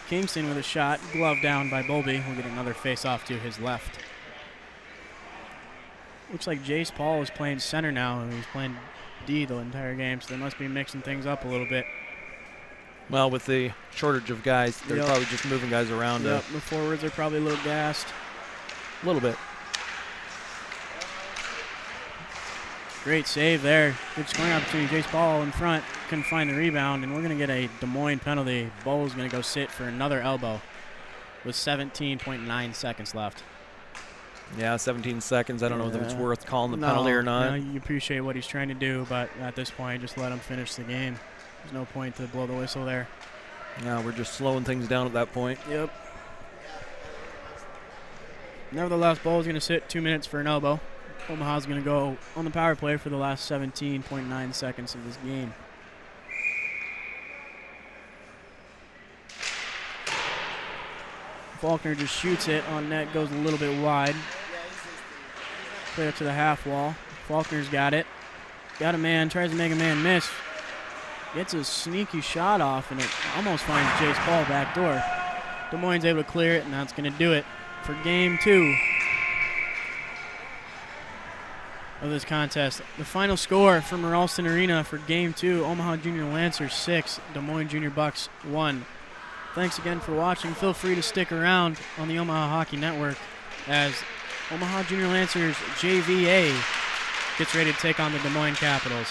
Kingston with a shot, glove down by Bowlby. We'll get another face-off to his left. Looks like Jace Paul is playing center now, and he's playing D the entire game, so they must be mixing things up a little bit. Well, with the shortage of guys, they're probably just moving guys around. Yep, the forwards are probably a little gassed. A little bit. Great save there. Good scoring opportunity. Jace Paul in front. Couldn't find the rebound, and we're going to get a Des Moines penalty. Bowles going to go sit for another elbow with 17.9 seconds left. Yeah, 17 seconds. I don't know if it's worth calling the penalty or not. No, you appreciate what he's trying to do, but at this point, just let him finish the game. There's no point to blow the whistle there. No, we're just slowing things down at that point. Yep. Nevertheless, Bowles going to sit 2 minutes for an elbow. Omaha's going to go on the power play for the last 17.9 seconds of this game. Faulkner just shoots it on net, goes a little bit wide. Play up to the half wall. Faulkner's got it. Got a man, tries to make a man miss. Gets a sneaky shot off, and it almost finds Jace Paul back door. Des Moines able to clear it, and that's going to do it for game 2 of this contest. The final score from Ralston Arena for game 2, Omaha Junior Lancers 6, Des Moines Junior Bucs 1. Thanks again for watching. Feel free to stick around on the Omaha Hockey Network as Omaha Junior Lancers JVA gets ready to take on the Des Moines Capitals.